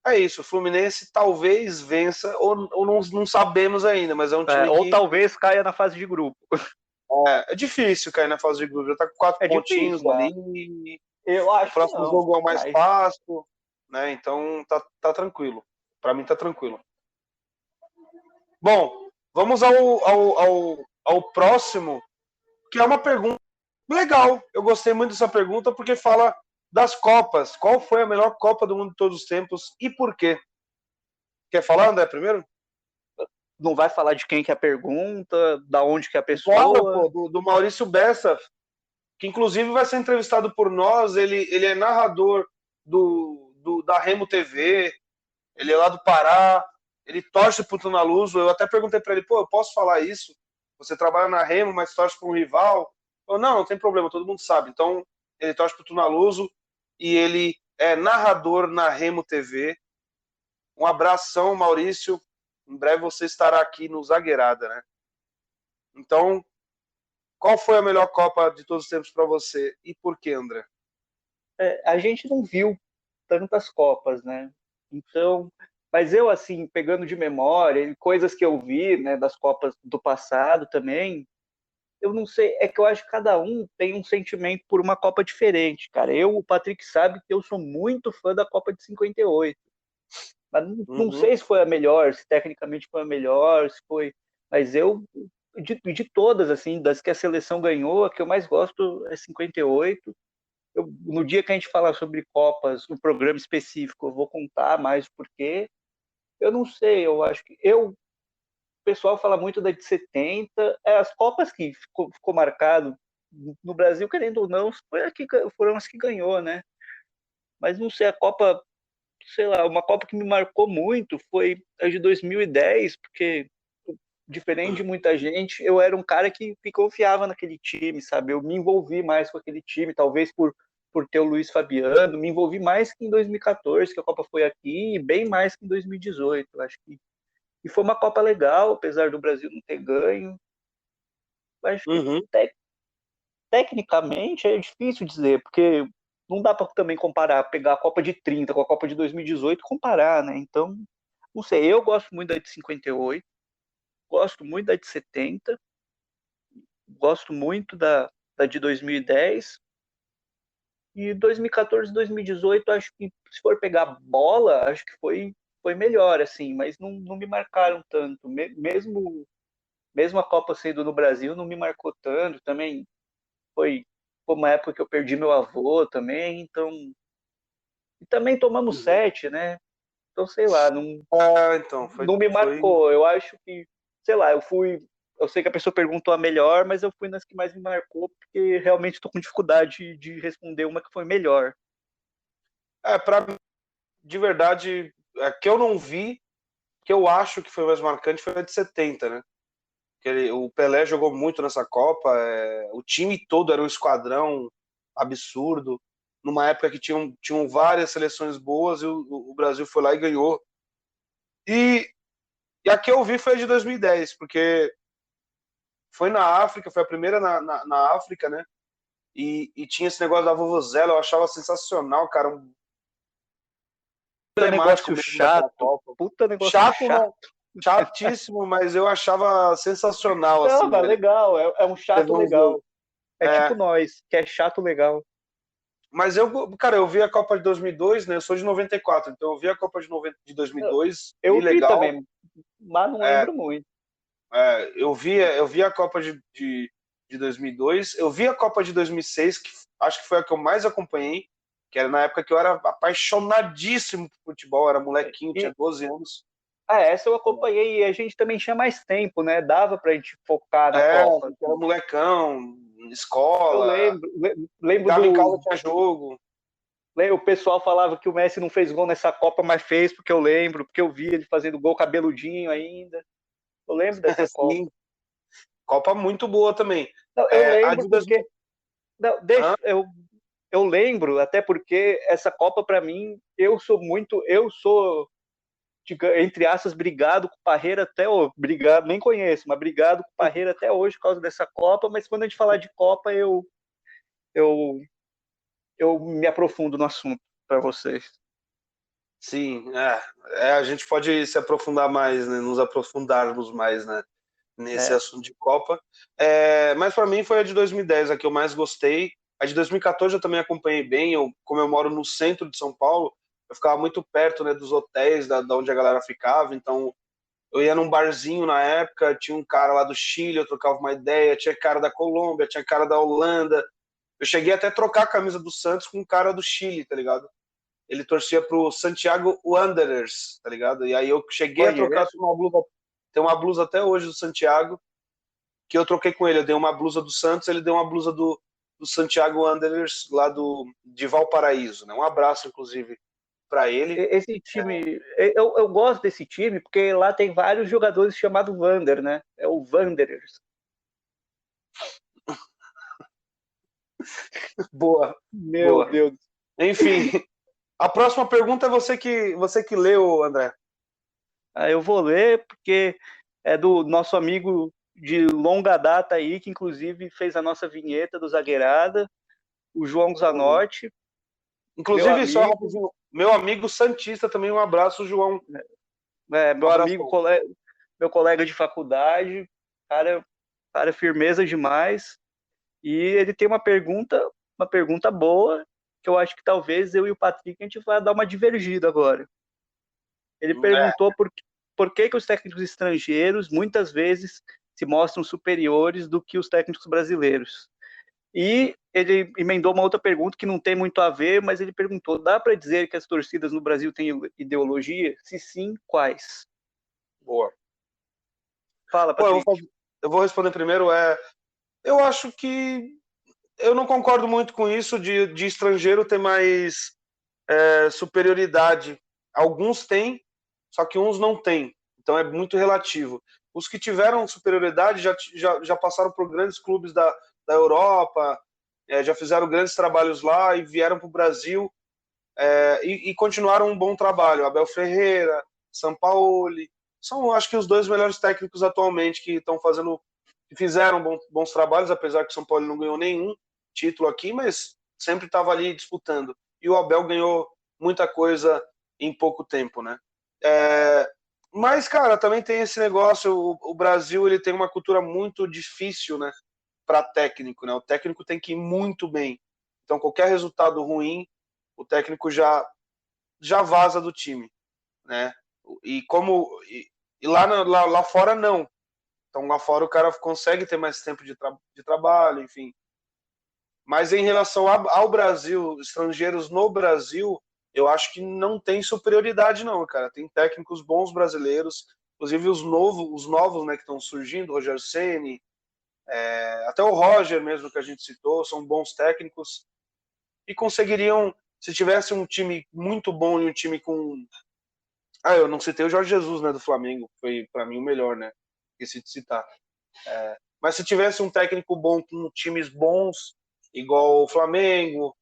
é isso. O Fluminense talvez vença, ou não sabemos ainda, mas é um É, time ou que talvez caia na fase de grupo. é difícil cair na fase de grupo. Já tá com 4 É pontinhos difícil, mas ali. eu O acho que próximo não. jogo é o mais Mas fácil, né? Então tá tranquilo. Para mim tá tranquilo. Bom, vamos ao próximo, que é uma pergunta legal. Eu gostei muito dessa pergunta porque fala das Copas. Qual foi a melhor Copa do Mundo de todos os tempos e por quê? Quer falar, André, primeiro? não vai falar de quem que é a pergunta, da onde que é a Claro, pessoa. pô, do Maurício Bessa, que inclusive vai ser entrevistado por nós. Ele é narrador da Remo TV, ele é lá do Pará, ele torce pro Tunaluso. Eu até perguntei para ele, pô, eu posso falar isso? Você trabalha na Remo, mas torce para um rival? Eu, não tem problema, todo mundo sabe. Então, ele torce pro Tunaluso e ele é narrador na Remo TV. Um abração, Maurício. Em breve você estará aqui no Zagueirada, né? Então, qual foi a melhor Copa de todos os tempos para você e por quê, André? A gente não viu tantas Copas, né? Então, mas eu, assim, pegando de memória, e coisas que eu vi, né, das Copas do passado também, eu não sei, é que eu acho que cada um tem um sentimento por uma Copa diferente, cara. O Patrick sabe que eu sou muito fã da Copa de 58, mas não Uhum. sei se foi a melhor, se tecnicamente foi a melhor, se foi, mas de todas, assim, das que a seleção ganhou, a que eu mais gosto é 58. No dia que a gente falar sobre Copas, um programa específico, eu vou contar mais o porquê. Eu não sei, eu acho que o pessoal fala muito da de 70, as Copas que ficou marcado no Brasil, querendo ou não, foram as que ganhou, né? Mas não sei, a Copa, sei lá, uma Copa que me marcou muito foi a de 2010, porque diferente de muita gente, eu era um cara que confiava naquele time, sabe? Eu me envolvi mais com aquele time, talvez por ter o Luiz Fabiano, me envolvi mais que em 2014, que a Copa foi aqui, e bem mais que em 2018. Eu acho que e foi uma Copa legal, apesar do Brasil não ter ganho. Eu acho que Uhum. tecnicamente é difícil dizer, porque não dá para também comparar, pegar a Copa de 30 com a Copa de 2018 e comparar, né? Então, não sei, eu gosto muito da de 58, gosto muito da de 70, gosto muito da de 2010 e 2014 e 2018, acho que se for pegar bola, acho que foi melhor, assim, mas não me marcaram tanto. Mesmo a Copa sendo no Brasil, não me marcou tanto. Também foi uma época que eu perdi meu avô também, então. E também tomamos Uhum. 7, né? Então, sei lá, não, Então, não me foi... marcou. Eu acho que, sei lá, eu fui. Eu sei que a pessoa perguntou a melhor, mas eu fui nas que mais me marcou, porque realmente estou com dificuldade de responder uma que foi melhor. Pra mim, de verdade, que eu não vi, que eu acho que foi mais marcante, foi a de 70, né? O Pelé jogou muito nessa Copa, o time todo era um esquadrão absurdo, numa época que tinham várias seleções boas e o Brasil foi lá e ganhou. E, e a que eu vi foi a de 2010, porque foi na África, foi a primeira na África, né? E tinha esse negócio da vuvuzela, eu achava sensacional, cara, um Puta temático negócio mesmo daquela chato. Copa. Puta negócio Chato, chato. né? Chatíssimo, mas eu achava sensacional, Não, assim, mas velho. legal, é um Você chato vê um jogo. legal. É tipo É, nós, que é chato legal. mas cara, eu vi a Copa de 2002, né? Eu sou de 94, então eu vi a Copa de 2002, vi Eu vi legal. também, mas não É, lembro muito. eu vi a Copa de 2002, eu vi a Copa de 2006, que acho que foi a que eu mais acompanhei, que era na época que eu era apaixonadíssimo por futebol, era molequinho, tinha E 12 anos. essa eu acompanhei e a gente também tinha mais tempo, né? Dava pra gente focar na É, Copa. era molecão, Eu escola, lembro chegava em casa, do. tinha jogo. O pessoal falava que o Messi não fez gol nessa Copa, mas fez, porque eu lembro, porque eu vi ele fazendo gol cabeludinho ainda. Eu lembro dessa Copa. Sim, Copa muito boa também. Não, eu A lembro de 2000, porque. Não, deixa, eu lembro, até porque essa Copa, para mim, eu sou muito. Eu sou, entre aspas, brigado com o Parreira até hoje. Brigado, nem conheço, mas brigado com o Parreira até hoje por causa dessa Copa. Mas quando a gente falar de Copa, eu, eu me aprofundo no assunto para vocês. sim, a gente pode se aprofundar mais, né? Nos aprofundarmos mais, né? Nesse É, assunto de Copa. Mas para mim foi a de 2010 a que eu mais gostei. A de 2014 eu também acompanhei bem. Como eu moro no centro de São Paulo, eu ficava muito perto, né, dos hotéis, da onde a galera ficava. Então eu ia num barzinho na época, tinha um cara lá do Chile, eu trocava uma ideia, tinha cara da Colômbia, tinha cara da Holanda. Eu cheguei até a trocar a camisa do Santos com um cara do Chile, tá ligado? Ele torcia pro Santiago Wanderers, tá ligado? E aí eu cheguei a trocar conheço. uma blusa, tem uma blusa até hoje do Santiago, que eu troquei com ele. Eu dei uma blusa do Santos, ele deu uma blusa do Santiago Wanderers, lá de Valparaíso, né? Um abraço, inclusive, para ele. Esse time, eu gosto desse time porque lá tem vários jogadores chamados Wander, né? É o Wanderers. Boa, Meu boa. Deus. Enfim, a próxima pergunta é você que leu, André. Eu vou ler porque é do nosso amigo de longa data aí, que inclusive fez a nossa vinheta do Zagueirada, o João Uhum. Zanotti, meu Inclusive, só amigo, rapidinho, meu amigo Santista também, um abraço, João. Um meu amigo, abração. meu colega de faculdade, cara firmeza demais. E ele tem uma pergunta boa, que eu acho que talvez eu e o Patrick a gente vai dar uma divergida agora. Ele É, perguntou por que os técnicos estrangeiros muitas vezes se mostram superiores do que os técnicos brasileiros. E ele emendou uma outra pergunta que não tem muito a ver, mas ele perguntou: dá para dizer que as torcidas no Brasil têm ideologia? Se sim, quais? boa. Fala, Bom, Patrick. eu vou responder primeiro. Eu acho que eu não concordo muito com isso de estrangeiro ter mais superioridade. Alguns têm, só que uns não têm. Então é muito relativo. Os que tiveram superioridade já passaram por grandes clubes da Europa, já fizeram grandes trabalhos lá e vieram para o Brasil e continuaram um bom trabalho. Abel Ferreira, Sampaoli, são acho que os dois melhores técnicos atualmente que estão fazendo, que fizeram bons trabalhos, apesar que o São Paulo não ganhou nenhum. título aqui, mas sempre estava ali disputando. E o Abel ganhou muita coisa em pouco tempo, né? Mas, cara, também tem esse negócio, o Brasil ele tem uma cultura muito difícil, né, para técnico, né? O técnico tem que ir muito bem. Então, qualquer resultado ruim, o técnico já vaza do time, né? E como e lá fora não. Então lá fora o cara consegue ter mais tempo de trabalho, enfim. Mas em relação ao Brasil, estrangeiros no Brasil, eu acho que não tem superioridade não, cara. Tem técnicos bons brasileiros, inclusive os novos, né, que estão surgindo, Roger Ceni, até o Roger mesmo que a gente citou, são bons técnicos e conseguiriam, se tivesse um time muito bom e um time com eu não citei o Jorge Jesus, né, do Flamengo, foi para mim o melhor, né? Esqueci de citar. Mas se tivesse um técnico bom com times bons, igual o Flamengo,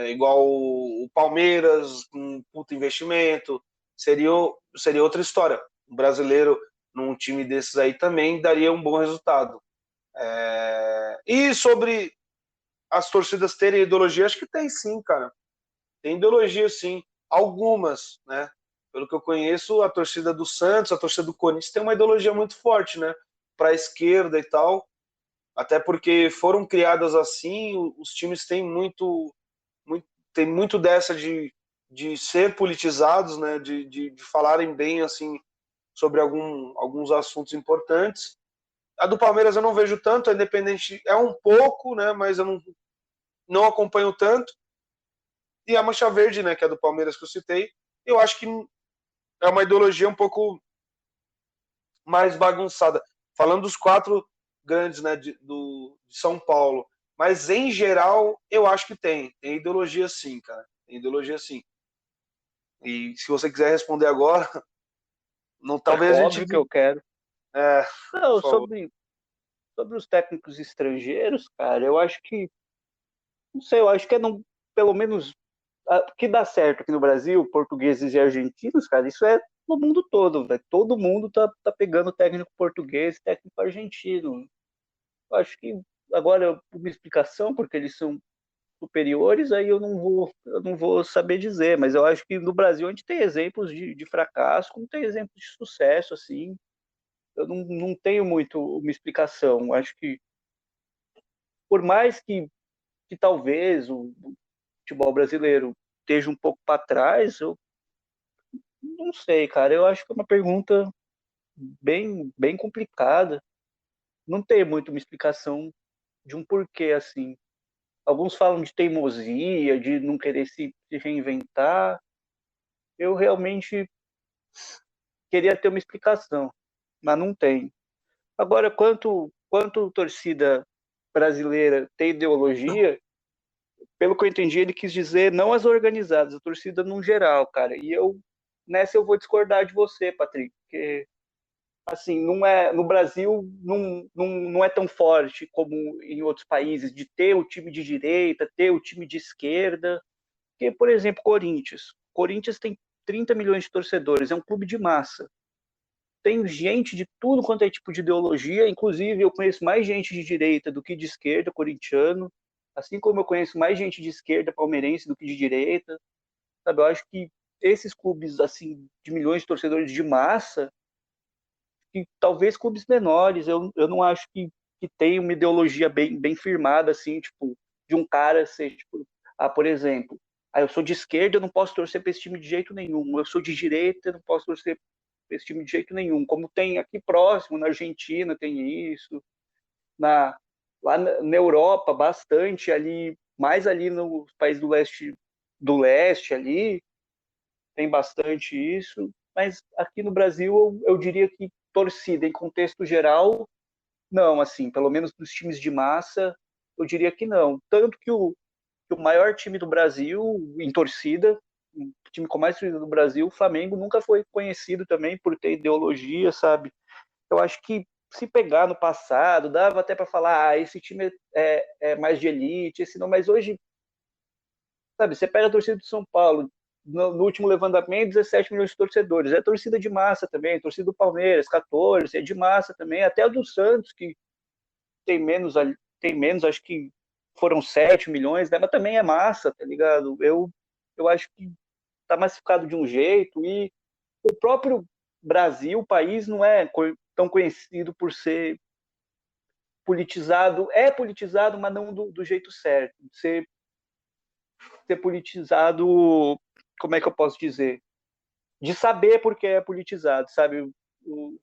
igual o Palmeiras, com um puto investimento, seria outra história. Um brasileiro num time desses aí também daria um bom resultado. E sobre as torcidas terem ideologia, acho que tem sim, cara. Tem ideologia sim. Algumas, né? Pelo que eu conheço, a torcida do Santos, a torcida do Corinthians tem uma ideologia muito forte, né? Para a esquerda e tal. Até porque foram criadas assim, os times têm tem muito dessa de ser politizados, né? De falarem bem assim sobre alguns assuntos importantes. A do Palmeiras eu não vejo tanto, a Independente é um pouco, né? Mas eu não acompanho tanto. E a Mancha Verde, né? Que é do Palmeiras que eu citei, eu acho que é uma ideologia um pouco mais bagunçada. Falando dos quatro grandes, né, de São Paulo. Mas, em geral, eu acho que tem ideologia sim, cara. Tem ideologia sim. E se você quiser responder agora, não, talvez a Óbvio gente. que eu quero. Por Não, favor. sobre os técnicos estrangeiros, cara, eu acho que, não sei, eu acho que pelo menos, que dá certo aqui no Brasil, portugueses e argentinos, cara, isso é no mundo todo, velho. Todo mundo tá pegando técnico português, técnico argentino. Eu acho que agora uma explicação, porque eles são superiores, aí eu não vou saber dizer, mas eu acho que no Brasil a gente tem exemplos de fracasso, como tem exemplos de sucesso, assim. Eu não tenho muito uma explicação. Acho que, por mais que talvez o futebol brasileiro esteja um pouco para trás, eu não sei, cara. Eu acho que é uma pergunta bem complicada. Não tem muito uma explicação de um porquê, assim. Alguns falam de teimosia, de não querer se reinventar. Eu realmente queria ter uma explicação, mas não tem. Agora, quanto torcida brasileira tem ideologia, pelo que eu entendi, ele quis dizer não as organizadas, a torcida no geral, cara. E nessa eu vou discordar de você, Patrick, porque assim, não é, no Brasil não é tão forte como em outros países, de ter o time de direita, ter o time de esquerda. Porque, por exemplo, Corinthians. Corinthians tem 30 milhões de torcedores, é um clube de massa. Tem gente de tudo quanto é tipo de ideologia, inclusive eu conheço mais gente de direita do que de esquerda, corintiano, assim como eu conheço mais gente de esquerda palmeirense do que de direita, sabe? Eu acho que esses clubes assim de milhões de torcedores de massa, que talvez clubes menores, eu não acho que tem uma ideologia bem firmada assim, tipo, de um cara ser tipo, por exemplo, eu sou de esquerda, eu não posso torcer para esse time de jeito nenhum. Eu sou de direita, eu não posso torcer esse time de jeito nenhum. Como tem aqui próximo, na Argentina tem isso, lá na Europa bastante, ali, mais ali nos países do leste ali, tem bastante isso. Mas aqui no Brasil eu diria que torcida em contexto geral, não, assim, pelo menos dos times de massa, eu diria que não. Tanto que o maior time do Brasil em torcida, o time com mais torcida do Brasil, o Flamengo, nunca foi conhecido também por ter ideologia, sabe? Eu acho que se pegar no passado, dava até para falar, esse time é mais de elite, esse não, mas hoje, sabe, você pega a torcida do São Paulo, no último levantamento, 17 milhões de torcedores, é torcida de massa também, torcida do Palmeiras, 14, é de massa também, até a do Santos, que tem menos, acho que foram 7 milhões, né? Mas também é massa, tá ligado? Eu acho que tá massificado de um jeito, e o próprio Brasil, o país, não é tão conhecido por ser politizado. É politizado, mas não do jeito certo. Ser politizado, como é que eu posso dizer? De saber porque é politizado, sabe? O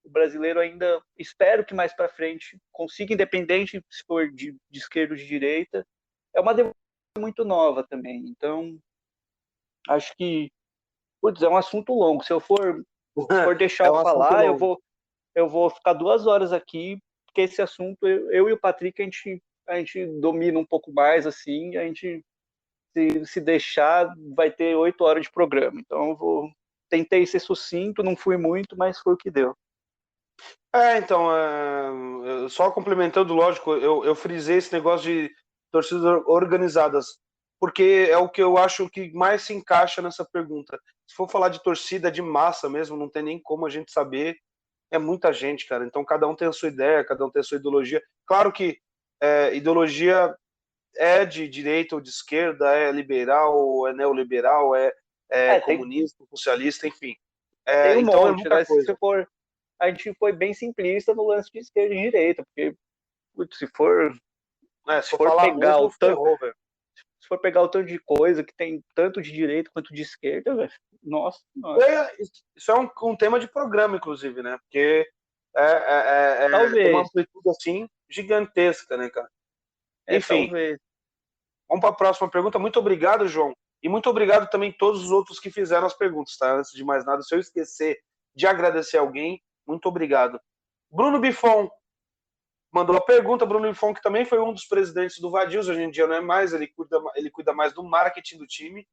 brasileiro ainda, espero que mais para frente consiga, independente se for de esquerda ou de direita, é uma democracia muito nova também. Então, acho que, putz, é um assunto longo. Se for deixar É eu um assunto falar, longo. eu vou ficar 2 horas aqui, porque esse assunto, eu e o Patrick, a gente domina um pouco mais, assim, a gente, se deixar, vai ter 8 horas de programa. Então, tentei ser sucinto, não fui muito, mas foi o que deu. Então, só complementando, lógico, eu frisei esse negócio de torcidas organizadas, porque é o que eu acho que mais se encaixa nessa pergunta. Se for falar de torcida de massa mesmo, não tem nem como a gente saber, é muita gente, cara. Então, cada um tem a sua ideia, cada um tem a sua ideologia. Claro que ideologia é de direita ou de esquerda, é liberal, é neoliberal, é É, tem, comunista, socialista, enfim. tem um Então, é monte, muita né? coisa. A gente foi bem simplista no lance de esquerda e direita, porque putz, se for, Se se for for falar pegar mesmo, o tanto, ferrou, velho. se for pegar o tanto de coisa que tem tanto de direita quanto de esquerda, velho, nossa, nossa. Isso é um tema de programa, inclusive, né? Porque tem uma Talvez, amplitude assim gigantesca, né, cara? Enfim, talvez. vamos para a próxima pergunta. Muito obrigado, João. E muito obrigado também a todos os outros que fizeram as perguntas, tá? Antes de mais nada, se eu esquecer de agradecer alguém, muito obrigado. Bruno Bifon mandou a pergunta. Bruno Bifon, que também foi um dos presidentes do Vadios, hoje em dia não é mais, ele cuida mais do marketing do time.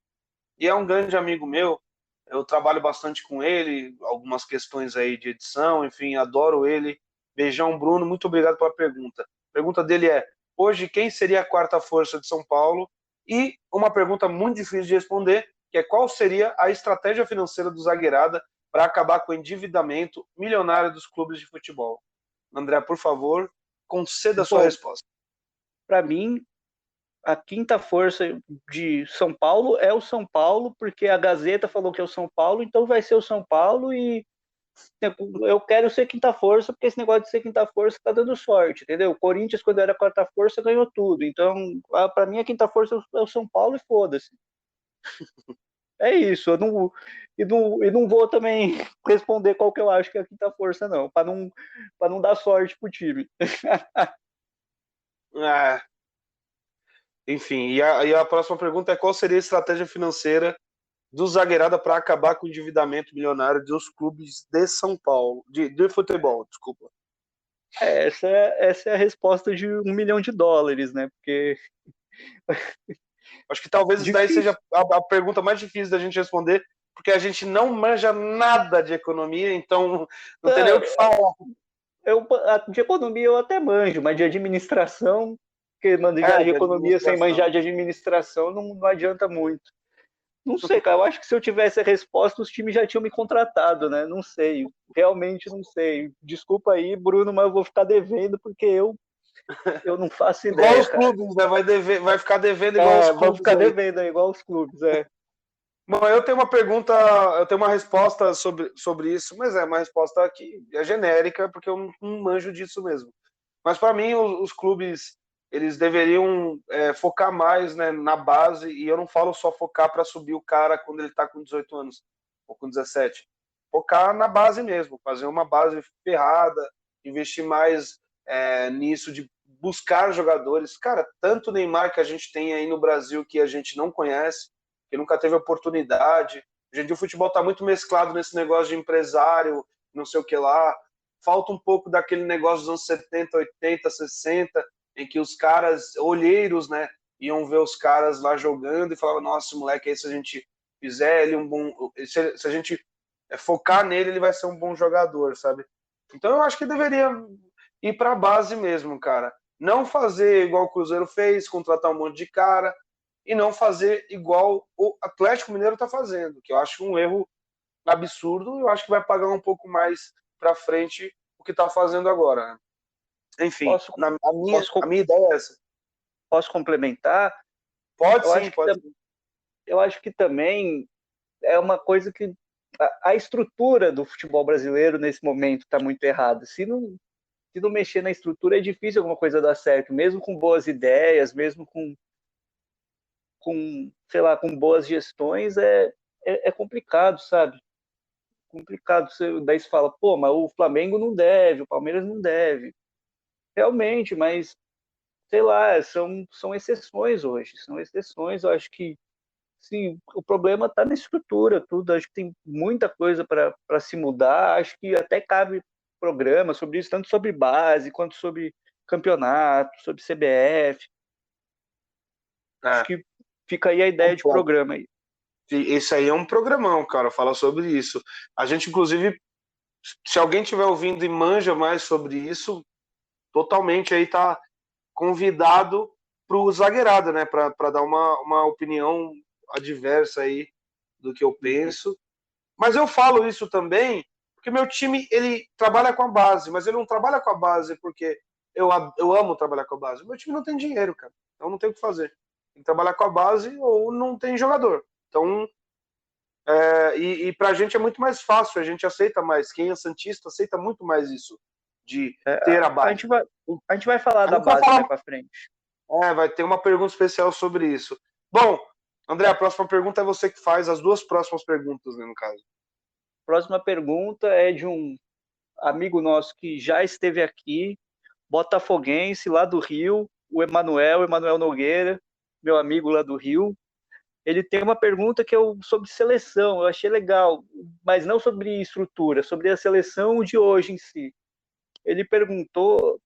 E é um grande amigo meu. Eu trabalho bastante com ele, algumas questões aí de edição, enfim, adoro ele. Beijão, Bruno, muito obrigado pela pergunta. A pergunta dele é: hoje quem seria a quarta força de São Paulo? E uma pergunta muito difícil de responder, que é qual seria a estratégia financeira do Zagueirada para acabar com o endividamento milionário dos clubes de futebol? André, por favor, conceda a sua Bom, resposta. para mim, a quinta força de São Paulo é o São Paulo, porque a Gazeta falou que é o São Paulo, então vai ser o São Paulo, e eu quero ser quinta força, porque esse negócio de ser quinta força tá dando sorte, entendeu? O Corinthians, quando era quarta força, ganhou tudo. Então, para mim, a quinta força é o São Paulo, e foda-se. É isso, eu não vou também responder qual que eu acho que é a quinta força, não, para não dar sorte pro time. Ah, enfim, e a próxima pergunta é qual seria a estratégia financeira do Zagueirada para acabar com o endividamento milionário dos clubes de São Paulo, de futebol, desculpa. Essa é a resposta de US$ 1 milhão, né? Porque Acho que talvez isso daí seja difícil. a pergunta mais difícil da gente responder, porque a gente não manja nada de economia, então não tem nem o que É, falar. de economia eu até manjo, mas de administração, porque manjar de De economia sem administração. manjar de administração não adianta muito. Não sei, cara. Eu acho que se eu tivesse a resposta, os times já tinham me contratado, né? Não sei. Realmente não sei. Desculpa aí, Bruno, mas eu vou ficar devendo porque eu não faço Igual ideia, os cara. clubes, né? Vai ficar devendo igual os Vou clubes ficar aí. devendo aí, igual os clubes, Bom, eu tenho uma pergunta, eu tenho uma resposta sobre isso, mas é uma resposta que é genérica, porque eu não manjo disso mesmo. Mas para mim, os clubes eles deveriam focar mais, né, na base, e eu não falo só focar para subir o cara quando ele está com 18 anos ou com 17. Focar na base mesmo, fazer uma base ferrada, investir mais nisso de buscar jogadores. Cara, tanto Neymar que a gente tem aí no Brasil que a gente não conhece, que nunca teve oportunidade. Hoje em dia o futebol está muito mesclado nesse negócio de empresário, não sei o que lá. Falta um pouco daquele negócio dos anos 70, 80, 60, em que os caras, olheiros, né, iam ver os caras lá jogando e falavam, nossa, esse moleque aí, se a gente fizer ele um bom... Se a gente focar nele, ele vai ser um bom jogador, sabe? Então eu acho que deveria ir para a base mesmo, cara. Não fazer igual o Cruzeiro fez, contratar um monte de cara, e não fazer igual o Atlético Mineiro está fazendo, que eu acho um erro absurdo. Eu acho que vai pagar um pouco mais para frente o que está fazendo agora. Enfim, posso, a minha posso, ideia é essa. Posso complementar? Pode Eu sim, acho que, pode sim. eu acho que também é uma coisa que a estrutura do futebol brasileiro nesse momento está muito errada. Se não mexer na estrutura, é difícil alguma coisa dar certo, mesmo com boas ideias, mesmo sei lá, com boas gestões, é complicado, sabe? Complicado. Daí você fala, pô, mas o Flamengo não deve, o Palmeiras não deve. Realmente, mas sei lá, são exceções hoje, são exceções. Eu acho que sim, o problema está na estrutura, tudo. Acho que tem muita coisa para se mudar. Acho que até cabe programa sobre isso, tanto sobre base quanto sobre campeonato, sobre CBF. Acho É, que fica aí a ideia de completo. programa aí. E esse aí é um programão, cara, falar sobre isso. A gente, inclusive, se alguém estiver ouvindo e manja mais sobre isso, totalmente aí tá convidado pro zagueirada, né? Para dar uma opinião adversa aí do que eu Uhum. penso. Mas eu falo isso também porque meu time ele trabalha com a base, mas ele não trabalha com a base porque eu amo trabalhar com a base. Meu time não tem dinheiro, cara. Então não tem o que fazer. Tem que trabalhar com a base ou não tem jogador. Então, e pra gente é muito mais fácil, a gente aceita mais. Quem é Santista aceita muito mais isso, de É, ter a a base. gente vai, a gente vai falar A da gente vai base mais falar, para frente. vai ter uma pergunta especial sobre isso. Bom, André, a próxima pergunta é você que faz, as duas próximas perguntas, né, no caso. Próxima pergunta é de um amigo nosso que já esteve aqui, botafoguense lá do Rio, o Emanuel Nogueira, meu amigo lá do Rio. Ele tem uma pergunta que é sobre seleção, eu achei legal, mas não sobre estrutura, sobre a seleção de hoje em si. Ele perguntou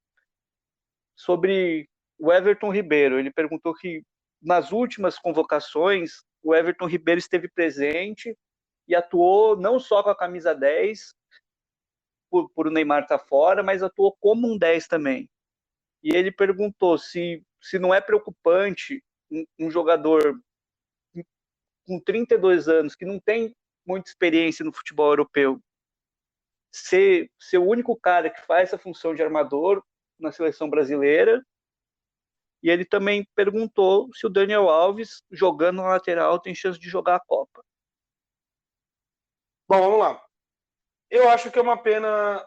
sobre o Everton Ribeiro. Ele perguntou que nas últimas convocações o Everton Ribeiro esteve presente e atuou não só com a camisa 10, por o Neymar estar fora, mas atuou como um 10 também. E ele perguntou se não é preocupante um jogador com 32 anos, que não tem muita experiência no futebol europeu, ser o único cara que faz essa função de armador na seleção brasileira. E ele também perguntou se o Daniel Alves, jogando na lateral, tem chance de jogar a Copa. Bom, vamos lá. Eu acho que é uma pena,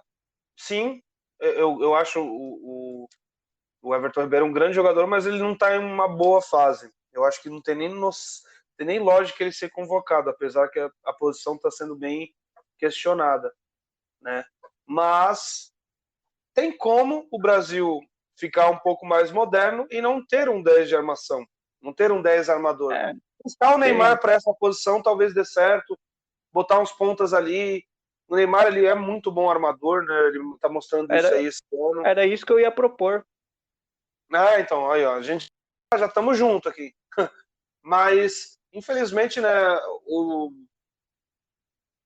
sim. Eu acho o Everton Ribeiro um grande jogador, mas ele não está em uma boa fase. Eu acho que não tem tem nem lógica ele ser convocado, apesar que a posição está sendo bem questionada, né? Mas tem como o Brasil ficar um pouco mais moderno e não ter um 10 de armação, não ter um 10 armador. É, Buscar o tem. Neymar para essa posição talvez dê certo, botar uns pontas ali. O Neymar ele é muito bom armador, né? Ele está mostrando isso Era, aí esse ano. era isso que eu ia propor. Ah, então, aí, ó, a gente já estamos junto aqui. Mas, infelizmente, né,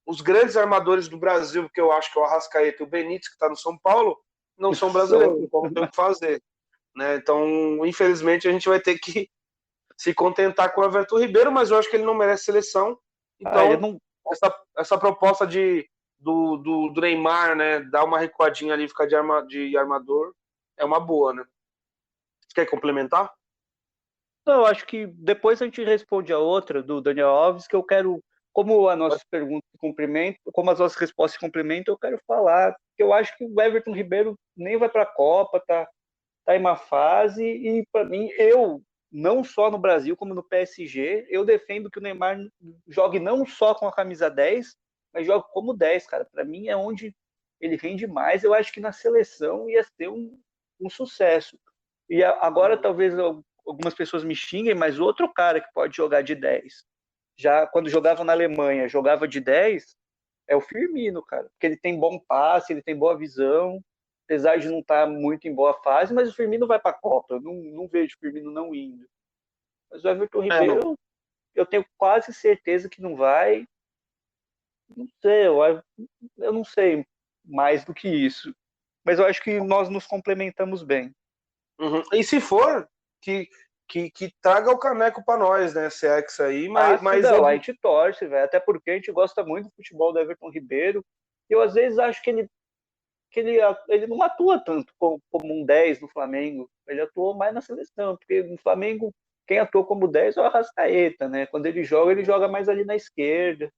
os grandes armadores do Brasil, que eu acho que é o Arrascaeta e o Benítez, que está no São Paulo, não são brasileiros, então não tem o que fazer. Né? Então, infelizmente, a gente vai ter que se contentar com o Everton Ribeiro, mas eu acho que ele não merece seleção. Ele Então, não. essa proposta do Neymar, né, dar uma recuadinha ali, ficar de armador, é uma boa, né? Você quer complementar? Não, eu acho que depois a gente responde a outra do Daniel Alves, que eu quero, como a nossa pergunta se complementa, como as nossas respostas se complementam, eu quero falar que eu acho que o Everton Ribeiro nem vai para a Copa, tá em uma fase, e para mim, eu, não só no Brasil, como no PSG, eu defendo que o Neymar jogue não só com a camisa 10, mas jogue como 10, cara. Para mim é onde ele rende mais. Eu acho que na seleção ia ser um sucesso. E agora talvez algumas pessoas me xinguem, mas outro cara que pode jogar de 10, já quando jogava na Alemanha, jogava de 10, é o Firmino, cara. Porque ele tem bom passe, ele tem boa visão, apesar de não estar muito em boa fase, mas o Firmino vai para a Copa. Eu não vejo o Firmino não indo. Mas o Everton Não. Ribeiro, eu tenho quase certeza que não vai. Não sei, eu não sei mais do que isso. Mas eu acho que nós nos complementamos bem. Uhum. E se for, que, que traga o caneco para nós, né? Sex aí, Ah, sim, mas é não, a gente torce, velho. Até porque a gente gosta muito do futebol do Everton Ribeiro. Eu, às vezes, acho que ele ele não atua tanto como um 10 no Flamengo. Ele atuou mais na seleção, porque no Flamengo quem atua como 10 é o Arrascaeta, né? Quando ele joga mais ali na esquerda.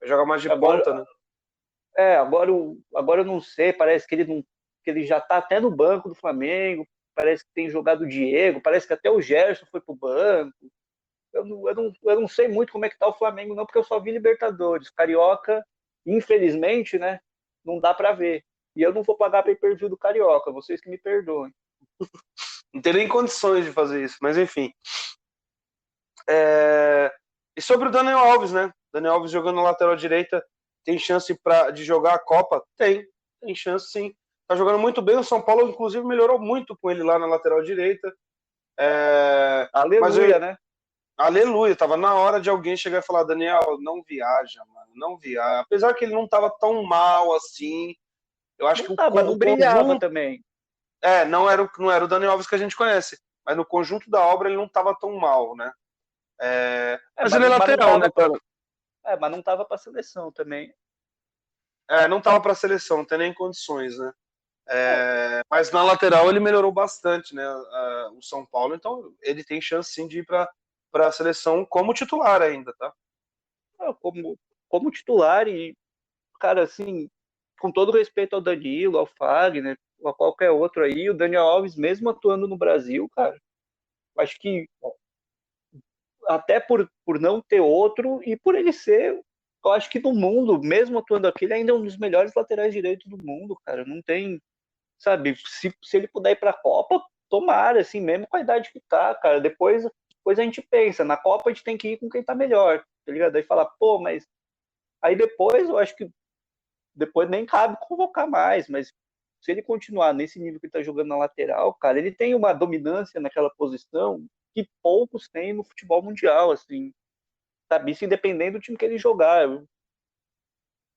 Joga mais de Agora, ponta, né? agora eu não sei, parece que ele não, que ele já tá até no banco do Flamengo, parece que tem jogado o Diego, parece que até o Gerson foi pro banco. Eu não sei muito como é que tá o Flamengo, não, porque eu só vi Libertadores. Carioca, infelizmente, né? Não dá para ver. E eu não vou pagar pay-per-view do Carioca, vocês que me perdoem. Não tem nem condições de fazer isso, mas enfim. E sobre o Daniel Alves, né? Daniel Alves jogando na lateral direita, tem chance de jogar a Copa? Tem chance sim. Tá jogando muito bem, o São Paulo inclusive melhorou muito com ele lá na lateral direita. Aleluia, né? Aleluia, tava na hora de alguém chegar e falar, Daniel, não viaja, mano, não viaja. Apesar que ele não tava tão mal assim, eu acho que Mas não o brilhava conjunto... também. Não era o Daniel Alves que a gente conhece, mas no conjunto da obra ele não tava tão mal, né? Mas ele é Mas não lateral, né, tava, cara? mas não tava pra seleção também. Não tava pra seleção, não tem nem condições, né? Mas na lateral ele melhorou bastante, né? O São Paulo, então ele tem chance sim de ir para a seleção como titular ainda, tá? Como titular e, cara, assim, com todo respeito ao Danilo, ao Fagner, ou a qualquer outro aí, o Daniel Alves, mesmo atuando no Brasil, cara, acho que até por não ter outro e por ele ser, eu acho que no mundo, mesmo atuando aqui, ele ainda é um dos melhores laterais direitos do mundo, cara. Não tem, sabe, se ele puder ir pra Copa, tomara, assim, mesmo com a idade que tá, cara. Depois a gente pensa, na Copa a gente tem que ir com quem tá melhor, tá ligado? Aí fala, pô, mas aí depois eu acho que depois nem cabe convocar mais, mas se ele continuar nesse nível que ele tá jogando na lateral, cara, ele tem uma dominância naquela posição que poucos têm no futebol mundial, assim, sabe? Isso independente do time que ele jogar.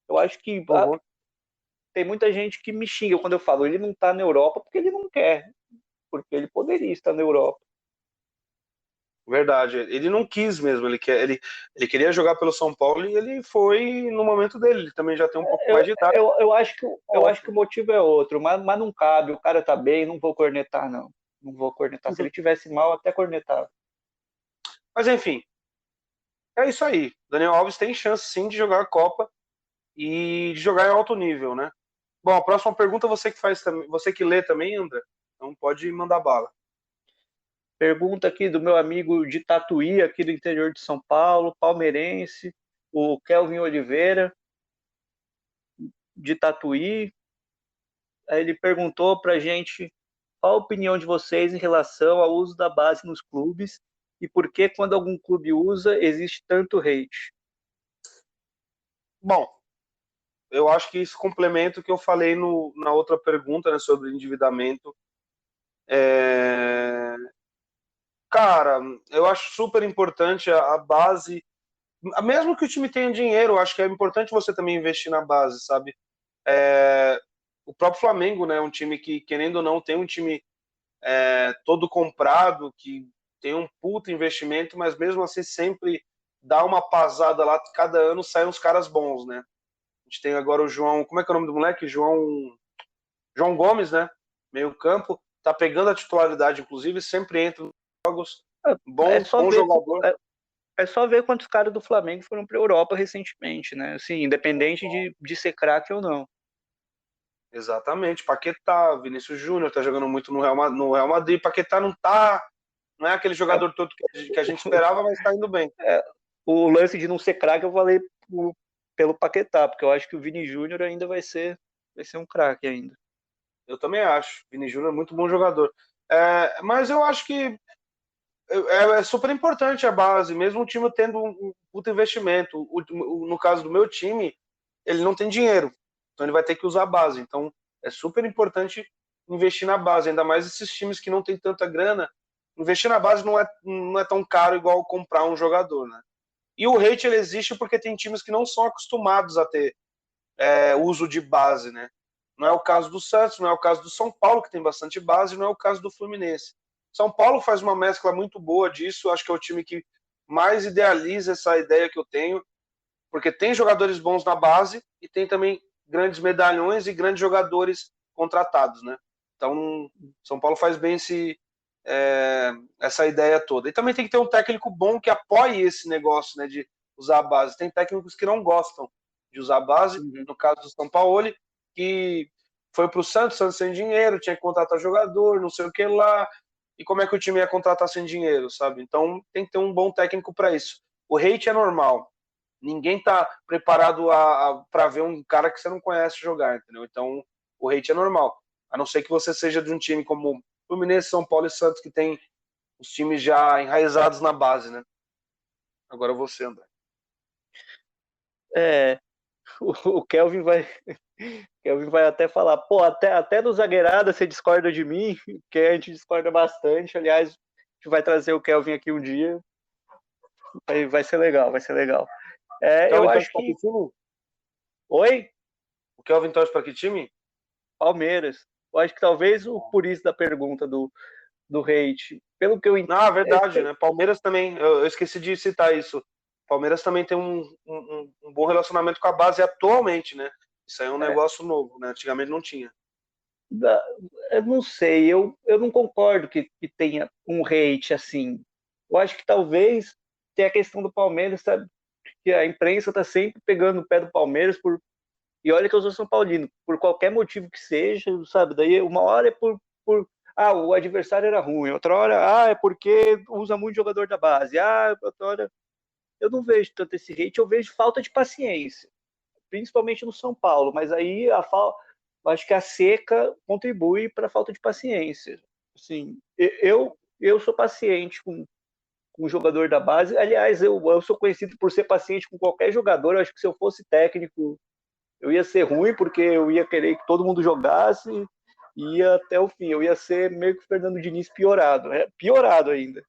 Eu acho que Uhum. tem muita gente que me xinga quando eu falo ele não tá na Europa porque ele não quer, porque ele poderia estar na Europa. Verdade, ele não quis mesmo, ele queria jogar pelo São Paulo e ele foi no momento dele, ele também já tem um pouco Eu, mais de idade. eu acho que o motivo é outro, mas não cabe, o cara tá bem, não vou cornetar, não. Não vou cornetar. Se ele tivesse mal, até cornetava. Mas enfim, é isso aí. Daniel Alves tem chance sim de jogar a Copa e de jogar em alto nível, né? Bom, a próxima pergunta você que faz também, você que lê também, André. Então pode mandar bala. Pergunta aqui do meu amigo de Tatuí, aqui do interior de São Paulo, palmeirense, o Kelvin Oliveira, de Tatuí. Aí ele perguntou pra gente qual a opinião de vocês em relação ao uso da base nos clubes e por que quando algum clube usa existe tanto hate. Bom, eu acho que isso complementa o que eu falei na outra pergunta, né, sobre endividamento. Cara, eu acho super importante a base, mesmo que o time tenha dinheiro, eu acho que é importante você também investir na base, sabe? O próprio Flamengo, né, um time que, querendo ou não, tem um time todo comprado, que tem um puto investimento, mas mesmo assim sempre dá uma pasada lá, cada ano saem uns caras bons, né? A gente tem agora o João, como é que é o nome do moleque? João Gomes, né? Meio campo, tá pegando a titularidade, inclusive, sempre entra nos jogos, É bom, só bom ver, jogador. é só ver quantos caras do Flamengo foram para a Europa recentemente, né? Assim, independente de ser craque ou não. Exatamente, Paquetá, Vinícius Júnior tá jogando muito no Real Madrid, Paquetá não é aquele É, jogador todo que a gente esperava, mas tá indo bem. é, o lance de não ser craque eu falei pelo Paquetá, porque eu acho que o Vini Júnior ainda vai ser um craque ainda. Eu também acho, Vini Júnior é muito bom jogador. Mas eu acho que é super importante a base, mesmo o time tendo um puto investimento. No caso do meu time, ele não tem dinheiro, então ele vai ter que usar a base. Então é super importante investir na base, ainda mais esses times que não tem tanta grana. Investir na base não é tão caro igual comprar um jogador, né? E o hate ele existe porque tem times que não são acostumados a ter uso de base, né? Não é o caso do Santos, não é o caso do São Paulo, que tem bastante base, não é o caso do Fluminense. São Paulo faz uma mescla muito boa disso, acho que é o time que mais idealiza essa ideia que eu tenho, porque tem jogadores bons na base e tem também grandes medalhões e grandes jogadores contratados, né? Então, São Paulo faz bem essa ideia toda. E também tem que ter um técnico bom que apoie esse negócio, né, de usar a base. Tem técnicos que não gostam de usar a base, no caso do São Paulo, que foi para o Santos sem dinheiro, tinha que contratar jogador, não sei o que lá, e como é que o time ia contratar sem dinheiro, sabe? Então tem que ter um bom técnico para isso. O hate é normal. Ninguém tá preparado para ver um cara que você não conhece jogar, entendeu? Então o hate é normal. A não ser que você seja de um time como Fluminense, São Paulo e Santos, que tem os times já enraizados na base, né? Agora você, André. O Kelvin vai até falar, pô, até no zagueirada você discorda de mim, que a gente discorda bastante. Aliás, a gente vai trazer o Kelvin aqui um dia. Vai ser legal, vai ser legal. Eu acho que. Oi? O Kelvin torce para que time? Palmeiras. Eu acho que talvez por isso da pergunta do hate. Pelo que eu entendo. Ah, verdade, né? Palmeiras também, eu esqueci de citar isso. Palmeiras também tem um bom relacionamento com a base atualmente, né? Isso aí é um negócio novo, né? Antigamente não tinha. Eu não sei, eu não concordo que tenha um hate assim. Eu acho que talvez tenha a questão do Palmeiras, sabe? Que a imprensa tá sempre pegando o pé do Palmeiras e olha que eu sou São Paulino, por qualquer motivo que seja, sabe? Daí uma hora é o adversário era ruim, outra hora, é porque usa muito jogador da base, outra hora eu não vejo tanto esse hate, eu vejo falta de paciência, principalmente no São Paulo, mas aí acho que a seca contribui para a falta de paciência. Assim, eu sou paciente com o jogador da base. Aliás, eu sou conhecido por ser paciente com qualquer jogador. Eu acho que se eu fosse técnico, eu ia ser ruim, porque eu ia querer que todo mundo jogasse e ia até o fim. Eu ia ser meio que o Fernando Diniz piorado, piorado ainda.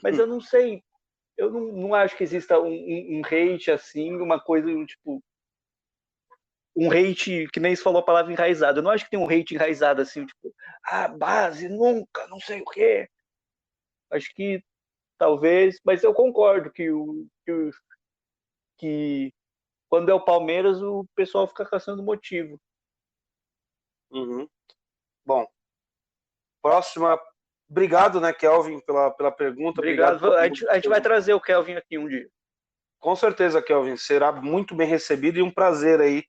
Mas eu não sei, eu não acho que exista um hate assim, uma coisa tipo um hate, que nem se falou a palavra enraizado. Eu não acho que tem um hate enraizado assim, tipo, base, nunca, não sei o quê. Acho que talvez, mas eu concordo que quando é o Palmeiras, o pessoal fica caçando motivo. Uhum. Bom, próxima. Obrigado, né, Kelvin, pela pergunta. Obrigado. A gente vai trazer o Kelvin aqui um dia. Com certeza, Kelvin. Será muito bem recebido e um prazer aí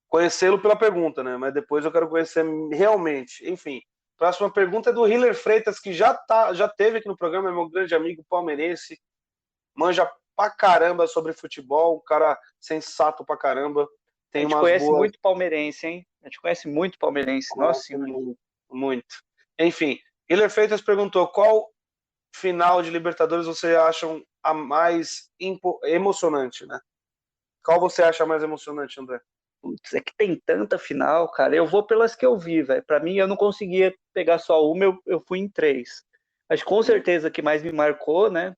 conhecê-lo pela pergunta, né? Mas depois eu quero conhecer realmente. Enfim, próxima pergunta é do Hiller Freitas, que já teve aqui no programa, é meu grande amigo palmeirense, manja pra caramba sobre futebol, um cara sensato pra caramba. A Tem gente umas conhece boas. muito palmeirense, hein? A gente conhece muito palmeirense. Nossa senhora. Muito. Enfim, Hiller Freitas perguntou qual final de Libertadores você acham a mais emocionante, né? Qual você acha mais emocionante, André? Putz, é que tem tanta final, cara. Eu vou pelas que eu vi, velho. Pra mim, eu não conseguia pegar só uma, eu fui em três. Mas com certeza que mais me marcou, né?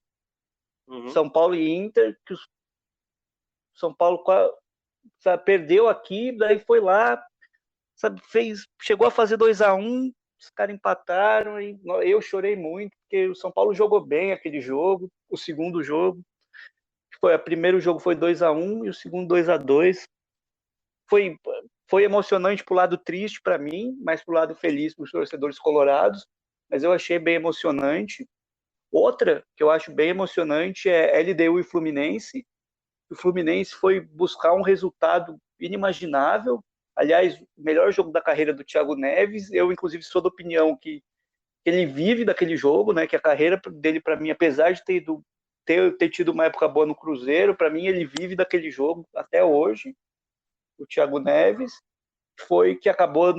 São Paulo e Inter, que o São Paulo sabe, perdeu aqui, daí foi lá, sabe, chegou a fazer 2-1, os caras empataram, e eu chorei muito, porque o São Paulo jogou bem aquele jogo, o segundo jogo. O primeiro jogo foi 2-1 e o segundo 2-2. Foi emocionante pro lado triste para mim, mas pro lado feliz para os torcedores colorados. Mas eu achei bem emocionante. Outra que eu acho bem emocionante é LDU e Fluminense. O Fluminense foi buscar um resultado inimaginável. Aliás, o melhor jogo da carreira do Thiago Neves. Eu, inclusive, sou da opinião que ele vive daquele jogo, né? Que a carreira dele, para mim, apesar de ter tido uma época boa no Cruzeiro, para mim, ele vive daquele jogo até hoje. O Thiago Neves foi que acabou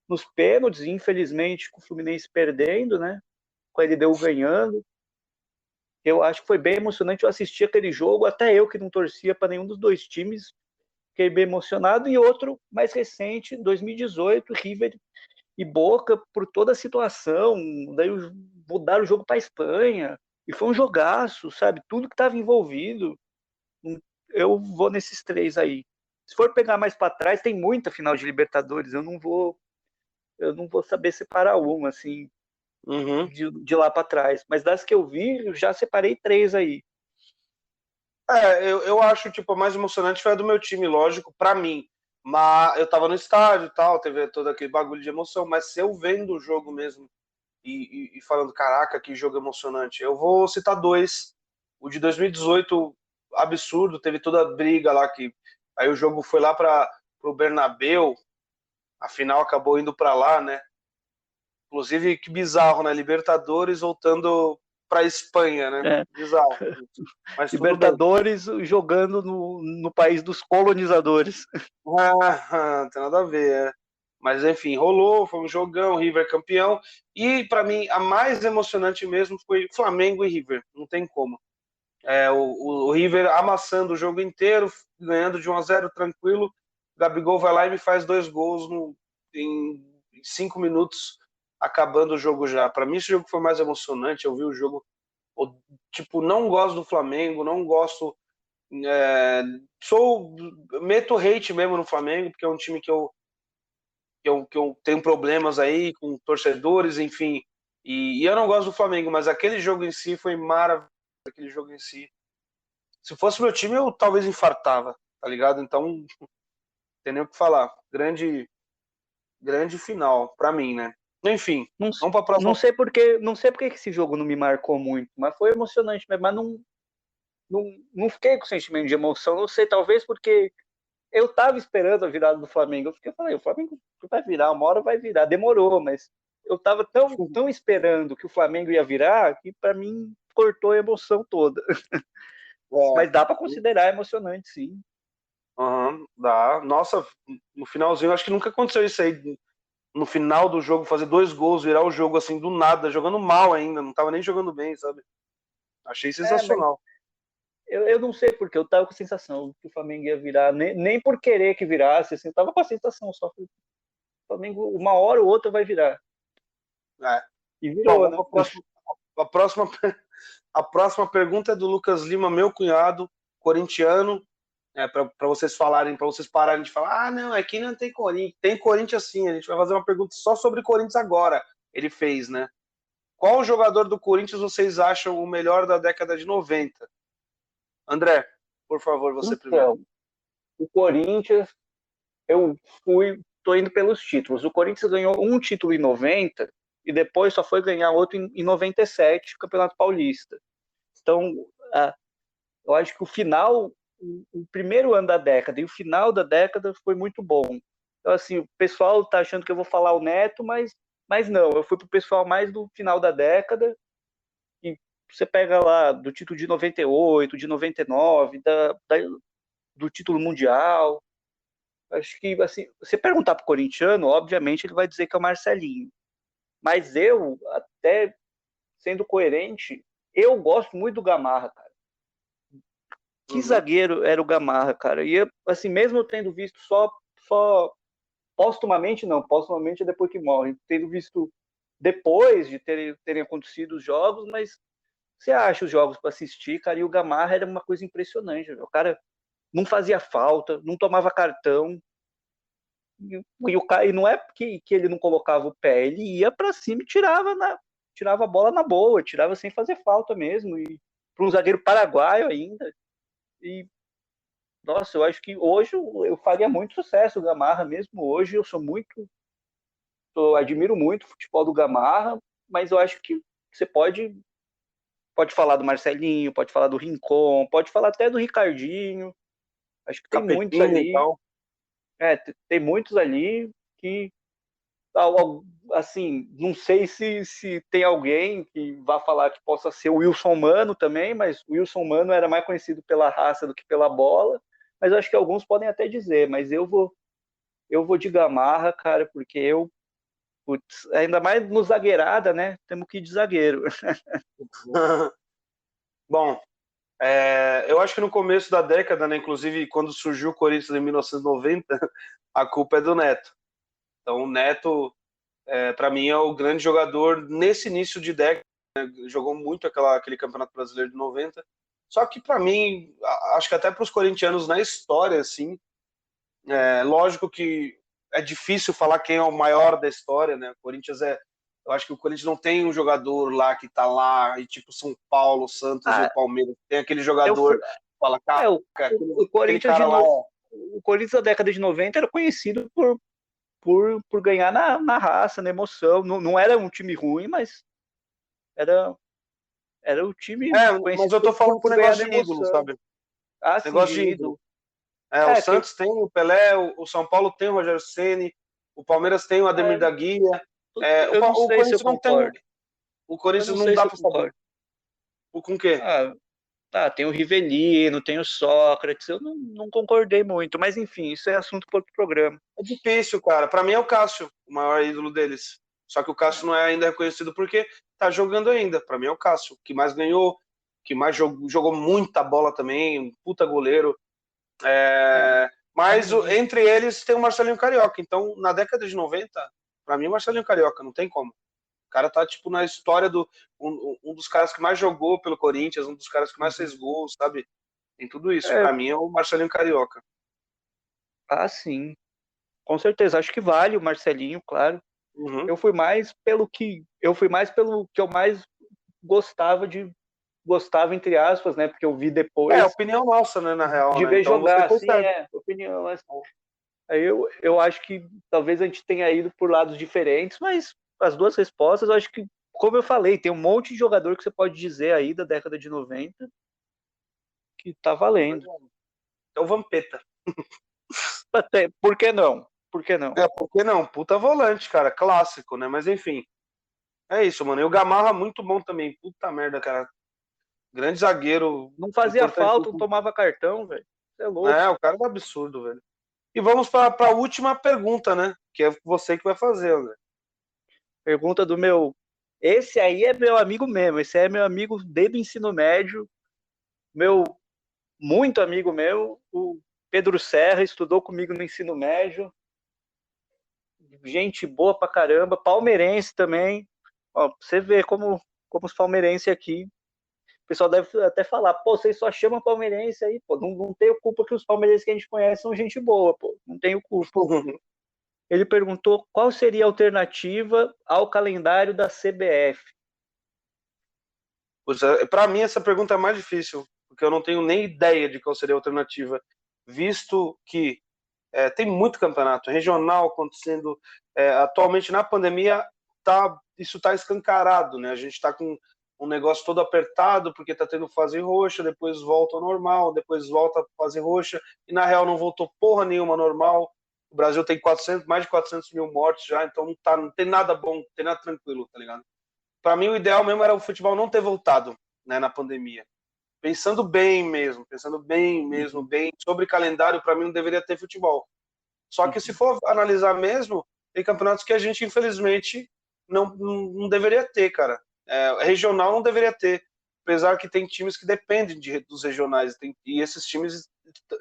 nos pênaltis, infelizmente, com o Fluminense perdendo, né? Com a LDU ganhando. Eu acho que foi bem emocionante. Eu assisti aquele jogo, até eu que não torcia para nenhum dos dois times, fiquei bem emocionado. E outro mais recente, 2018, River e Boca, por toda a situação. Daí mudaram o jogo para a Espanha. E foi um jogaço, sabe? Tudo que estava envolvido. Eu vou nesses três aí. Se for pegar mais para trás, tem muita final de Libertadores. Eu não vou saber separar uma, assim, de lá para trás. Mas das que eu vi, eu já separei três aí. Eu acho, tipo, a mais emocionante foi a do meu time, lógico, pra mim. Mas eu tava no estádio e tal, teve todo aquele bagulho de emoção, mas se eu vendo o jogo mesmo e falando, caraca, que jogo emocionante, eu vou citar dois. O de 2018, absurdo, teve toda a briga lá, que aí o jogo foi lá para o Bernabéu, a final acabou indo para lá, né? Inclusive, que bizarro, né? Libertadores voltando para Espanha, né? É. Bizarro. Mas tudo bem. Libertadores jogando no país dos colonizadores. Não tem nada a ver, é. Mas enfim, rolou, foi um jogão, River campeão. E para mim, a mais emocionante mesmo foi Flamengo e River, não tem como. O River amassando o jogo inteiro, ganhando de 1-0 tranquilo. Gabigol vai lá e me faz 2 gols em 5 minutos, acabando o jogo já. Para mim, esse jogo foi mais emocionante. Eu vi o jogo, tipo, não gosto do Flamengo, não gosto. É, meto hate mesmo no Flamengo, porque é um time que eu tenho problemas aí com torcedores, enfim. E eu não gosto do Flamengo, mas aquele jogo em si foi maravilhoso. Aquele jogo em si. Se fosse meu time, eu talvez infartava, tá ligado? Então, não tem nem o que falar. Grande, grande final, pra mim, né? Enfim, Não, vamos pra não próxima. sei porque, não sei porque esse jogo não me marcou muito, mas foi emocionante mesmo, mas não fiquei com sentimento de emoção, não sei, talvez porque eu tava esperando a virada do Flamengo. Falei, o Flamengo vai virar, uma hora vai virar. Demorou, mas eu tava tão esperando que o Flamengo ia virar que para mim cortou a emoção toda. É, Mas dá para considerar emocionante, sim. dá. Nossa, no finalzinho, acho que nunca aconteceu isso aí. No final do jogo, fazer 2 gols, virar o jogo assim do nada, jogando mal ainda, não tava nem jogando bem, sabe? Achei Mas sensacional. eu não sei porque eu tava com a sensação que o Flamengo ia virar, nem por querer que virasse, assim, eu tava com a sensação só que o Flamengo, uma hora ou outra, vai virar. É. E Bom, virou, vamos né? para próxima. A próxima, a próxima pergunta é do Lucas Lima, meu cunhado, corintiano. Para vocês falarem, para vocês pararem de falar, não, aqui não tem Corinthians. Tem Corinthians sim, a gente vai fazer uma pergunta só sobre Corinthians agora. Ele fez, né? Qual jogador do Corinthians vocês acham o melhor da década de 90? André, por favor, você primeiro. Então, o Corinthians, eu tô indo pelos títulos. O Corinthians ganhou um título em 90 e depois só foi ganhar outro em 97, Campeonato Paulista. Então, eu acho que o primeiro ano da década e o final da década foi muito bom. Então, assim, o pessoal tá achando que eu vou falar o Neto, mas não, eu fui pro pessoal mais do final da década, e você pega lá do título de 98, de 99, do título mundial. Acho que, assim, você perguntar pro corintiano, obviamente ele vai dizer que é o Marcelinho. Mas eu, até sendo coerente, eu gosto muito do Gamarra, cara. Que Uhum. zagueiro era o Gamarra, cara. E, assim, mesmo eu tendo visto só postumamente, não, postumamente é depois que morre, tendo visto depois de terem acontecido os jogos, mas você acha os jogos para assistir, cara, e o Gamarra era uma coisa impressionante. O cara não fazia falta, não tomava cartão, e não é que ele não colocava o pé, ele ia para cima e tirava a bola na boa, tirava sem fazer falta mesmo, e para um zagueiro paraguaio ainda. E nossa, eu acho que hoje eu faria muito sucesso o Gamarra, mesmo hoje eu admiro muito o futebol do Gamarra, mas eu acho que você pode falar do Marcelinho, pode falar do Rincon, pode falar até do Ricardinho. Acho que tem muitos Capetinha e ali, tal. tem muitos ali que, assim, não sei se tem alguém que vá falar que possa ser o Wilson Mano também, mas o Wilson Mano era mais conhecido pela raça do que pela bola, mas eu acho que alguns podem até dizer, mas eu vou de Gamarra, cara, porque putz, ainda mais no zagueirada, né? Temos que ir de zagueiro. Bom, eu acho que no começo da década, né, inclusive quando surgiu o Corinthians em 1990, a culpa é do Neto. Então, o Neto, para mim, é o grande jogador nesse início de década. Jogou muito aquele Campeonato Brasileiro de 90. Só que, para mim, acho que até para os corintianos na história, assim, lógico que é difícil falar quem é o maior da história, né? O Corinthians eu acho que o Corinthians não tem um jogador lá que tá lá, e tipo São Paulo, Santos ou Ah, Palmeiras. Tem aquele eu, jogador. Fala, cara, O aquele Corinthians cara lá. o Corinthians da década de 90 era conhecido por ganhar na raça, na emoção. Não era um time ruim, mas era, era o time Mas eu conhecido tô falando com por ganhar na negócio de ídolo, emoção. sabe? Ah, sim, Negócio de de ídolo. ídolo. O É, que, Santos tem o Pelé, o São Paulo tem o Rogério Ceni, o Palmeiras tem o Ademir é, da Guia. eu não O sei se eu Corinthians não tem. concordo. O Eu não Corinthians não sei dá se eu pra saber. concordo. Com o quê? Ah, tem o Rivelino, tem o Sócrates, eu não concordei muito, mas enfim, isso é assunto para outro programa. É difícil, cara. Pra mim é o Cássio, o maior ídolo deles. Só que o Cássio não é ainda reconhecido porque tá jogando ainda. Pra mim é o Cássio, que mais ganhou, que mais jogou muita bola também, um puta goleiro. É, Mas entre eles tem o Marcelinho Carioca. Então, na década de 90, pra mim é o Marcelinho Carioca, não tem como. O cara tá, tipo, na história do. Um dos caras que mais jogou pelo Corinthians, um dos caras que mais fez gols, sabe? Tem tudo isso. é, Pra mim é o Marcelinho Carioca. sim, com certeza. Acho que vale o Marcelinho, claro. Uhum. Eu fui mais pelo que eu mais gostava entre aspas, né? Porque eu vi É, depois opinião nossa, né, na real, de né? ver Então você jogar, foi assim, certo. opinião. Aí eu acho que talvez a gente tenha ido por lados diferentes, mas as duas respostas, eu acho que, como eu falei, tem um monte de jogador que você pode dizer aí da década de 90 que tá valendo. É o Vampeta. Até, por que não? Por que não? Por que não? Puta volante, cara. Clássico, né? Mas enfim. É isso, mano. E o Gamarra muito bom também. Puta merda, cara. Grande zagueiro. Não fazia Importante. falta, não tomava cartão, velho. Você é louco. O cara é um absurdo, velho. E vamos para a última pergunta, né? Que é você que vai fazer, André. Pergunta do meu. Esse aí é meu amigo mesmo. Esse aí é meu amigo desde o ensino médio. Meu muito amigo meu. O Pedro Serra estudou comigo no ensino médio. Gente boa pra caramba. Palmeirense também. Ó, pra você ver como os palmeirenses aqui. O pessoal deve até falar, pô, vocês só chamam palmeirense aí, pô. Não tenho culpa que os palmeirenses que a gente conhece são gente boa, pô. Não tenho culpa. Ele perguntou qual seria a alternativa ao calendário da CBF. Para mim, essa pergunta é mais difícil, porque eu não tenho nem ideia de qual seria a alternativa, visto que tem muito campeonato regional acontecendo. Atualmente, na pandemia, isso está escancarado, né? A gente está com um negócio todo apertado, porque está tendo fase roxa, depois volta ao normal, depois volta a fase roxa, e na real não voltou porra nenhuma normal. O Brasil tem mais de 400 mil mortes já, então não tem nada bom, não tem nada tranquilo, tá ligado? Para mim, o ideal mesmo era o futebol não ter voltado, né, na pandemia. Pensando bem mesmo, bem sobre calendário, para mim não deveria ter futebol. Só que se for analisar mesmo, tem campeonatos que a gente, infelizmente, não deveria ter, cara. Regional não deveria ter. Apesar que tem times que dependem dos regionais. E esses times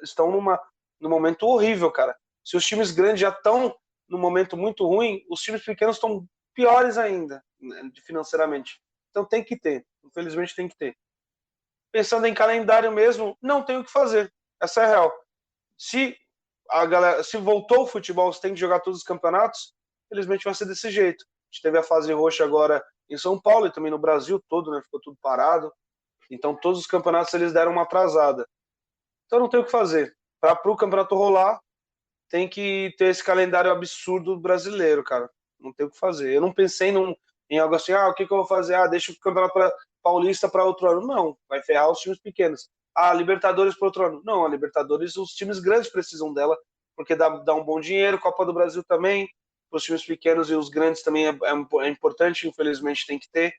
estão num momento horrível, cara. Se os times grandes já estão num momento muito ruim, os times pequenos estão piores ainda, né, financeiramente. Então tem que ter. Infelizmente tem que ter. Pensando em calendário mesmo, não tem o que fazer. Essa é a real. Se a galera, se voltou o futebol, você tem que jogar todos os campeonatos, felizmente vai ser desse jeito. A gente teve a fase roxa agora em São Paulo e também no Brasil todo, né? Ficou tudo parado. Então todos os campeonatos eles deram uma atrasada. Então não tem o que fazer. Para o campeonato rolar, tem que ter esse calendário absurdo brasileiro, cara. Não tem o que fazer. Eu não pensei em algo assim, o que eu vou fazer? Deixa o campeonato paulista para outro ano. Não, vai ferrar os times pequenos. Libertadores para outro ano. Não, a Libertadores, os times grandes precisam dela, porque dá um bom dinheiro. Copa do Brasil também, para os times pequenos e os grandes também é importante, infelizmente tem que ter.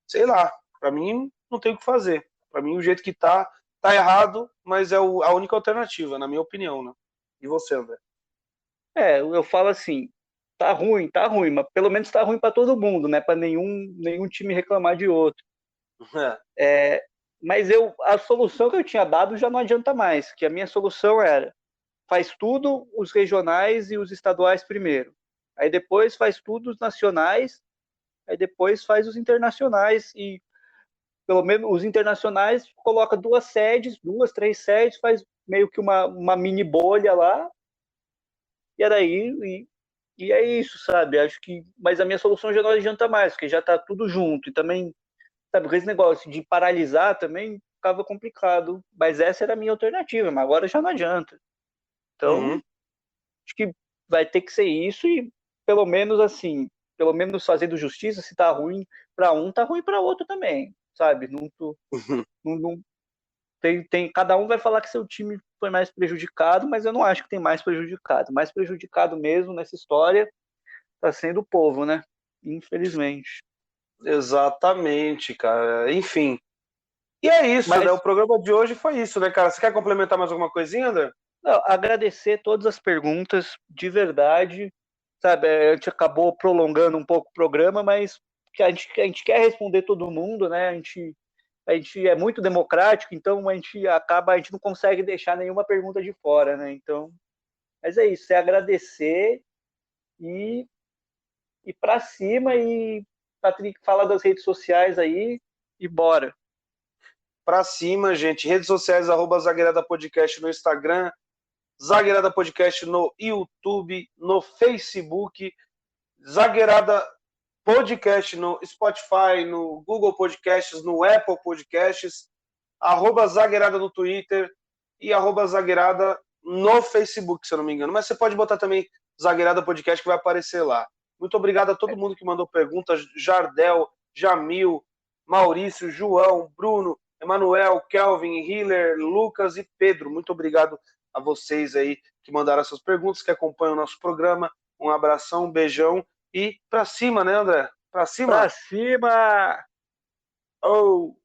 Sei lá, para mim não tem o que fazer. Para mim o jeito que tá errado, mas é a única alternativa, na minha opinião, né? E você, André? Eu falo assim, tá ruim, mas pelo menos tá ruim para todo mundo, né? Para nenhum time reclamar de outro. Mas a solução que eu tinha dado já não adianta mais, que a minha solução era faz tudo os regionais e os estaduais primeiro. Aí depois faz tudo os nacionais, aí depois faz os internacionais e pelo menos os internacionais coloca três sedes, faz meio que uma mini bolha lá, e e é isso, sabe? Acho que, mas a minha solução já não adianta mais, porque já tá tudo junto e também, sabe, com esse negócio de paralisar também ficava complicado. Mas essa era a minha alternativa, mas agora já não adianta. Então, acho que vai ter que ser isso e pelo menos assim, pelo menos fazendo justiça, se tá ruim para um, tá ruim para outro também, sabe? Não cada um vai falar que seu time foi mais prejudicado, mas eu não acho que tem mais prejudicado. Mais prejudicado mesmo nessa história tá sendo o povo, né? Infelizmente. Exatamente, cara. Enfim. E é isso, né? O programa de hoje foi isso, né, cara? Você quer complementar mais alguma coisinha, André? Não, agradecer todas as perguntas, de verdade. Sabe, a gente acabou prolongando um pouco o programa, mas que a gente quer responder todo mundo, né? A gente é muito democrático, então a gente não consegue deixar nenhuma pergunta de fora, né? Então, mas é isso, é agradecer e ir para cima e Patrick fala das redes sociais aí e bora. Pra cima, gente. Redes sociais, @Zagueirada Podcast no Instagram, Zagueirada Podcast no YouTube, no Facebook, Zagueirada Podcast no Spotify, no Google Podcasts, no Apple Podcasts, @Zagueirada no Twitter e @Zagueirada no Facebook, se eu não me engano. Mas você pode botar também Zagueirada Podcast que vai aparecer lá. Muito obrigado a todo mundo que mandou perguntas. Jardel, Jamil, Maurício, João, Bruno, Emanuel, Kelvin, Hiller, Lucas e Pedro. Muito obrigado a vocês aí que mandaram essas perguntas, que acompanham o nosso programa. Um abração, um beijão e pra cima, né, André? Pra cima? Pra cima! Oh!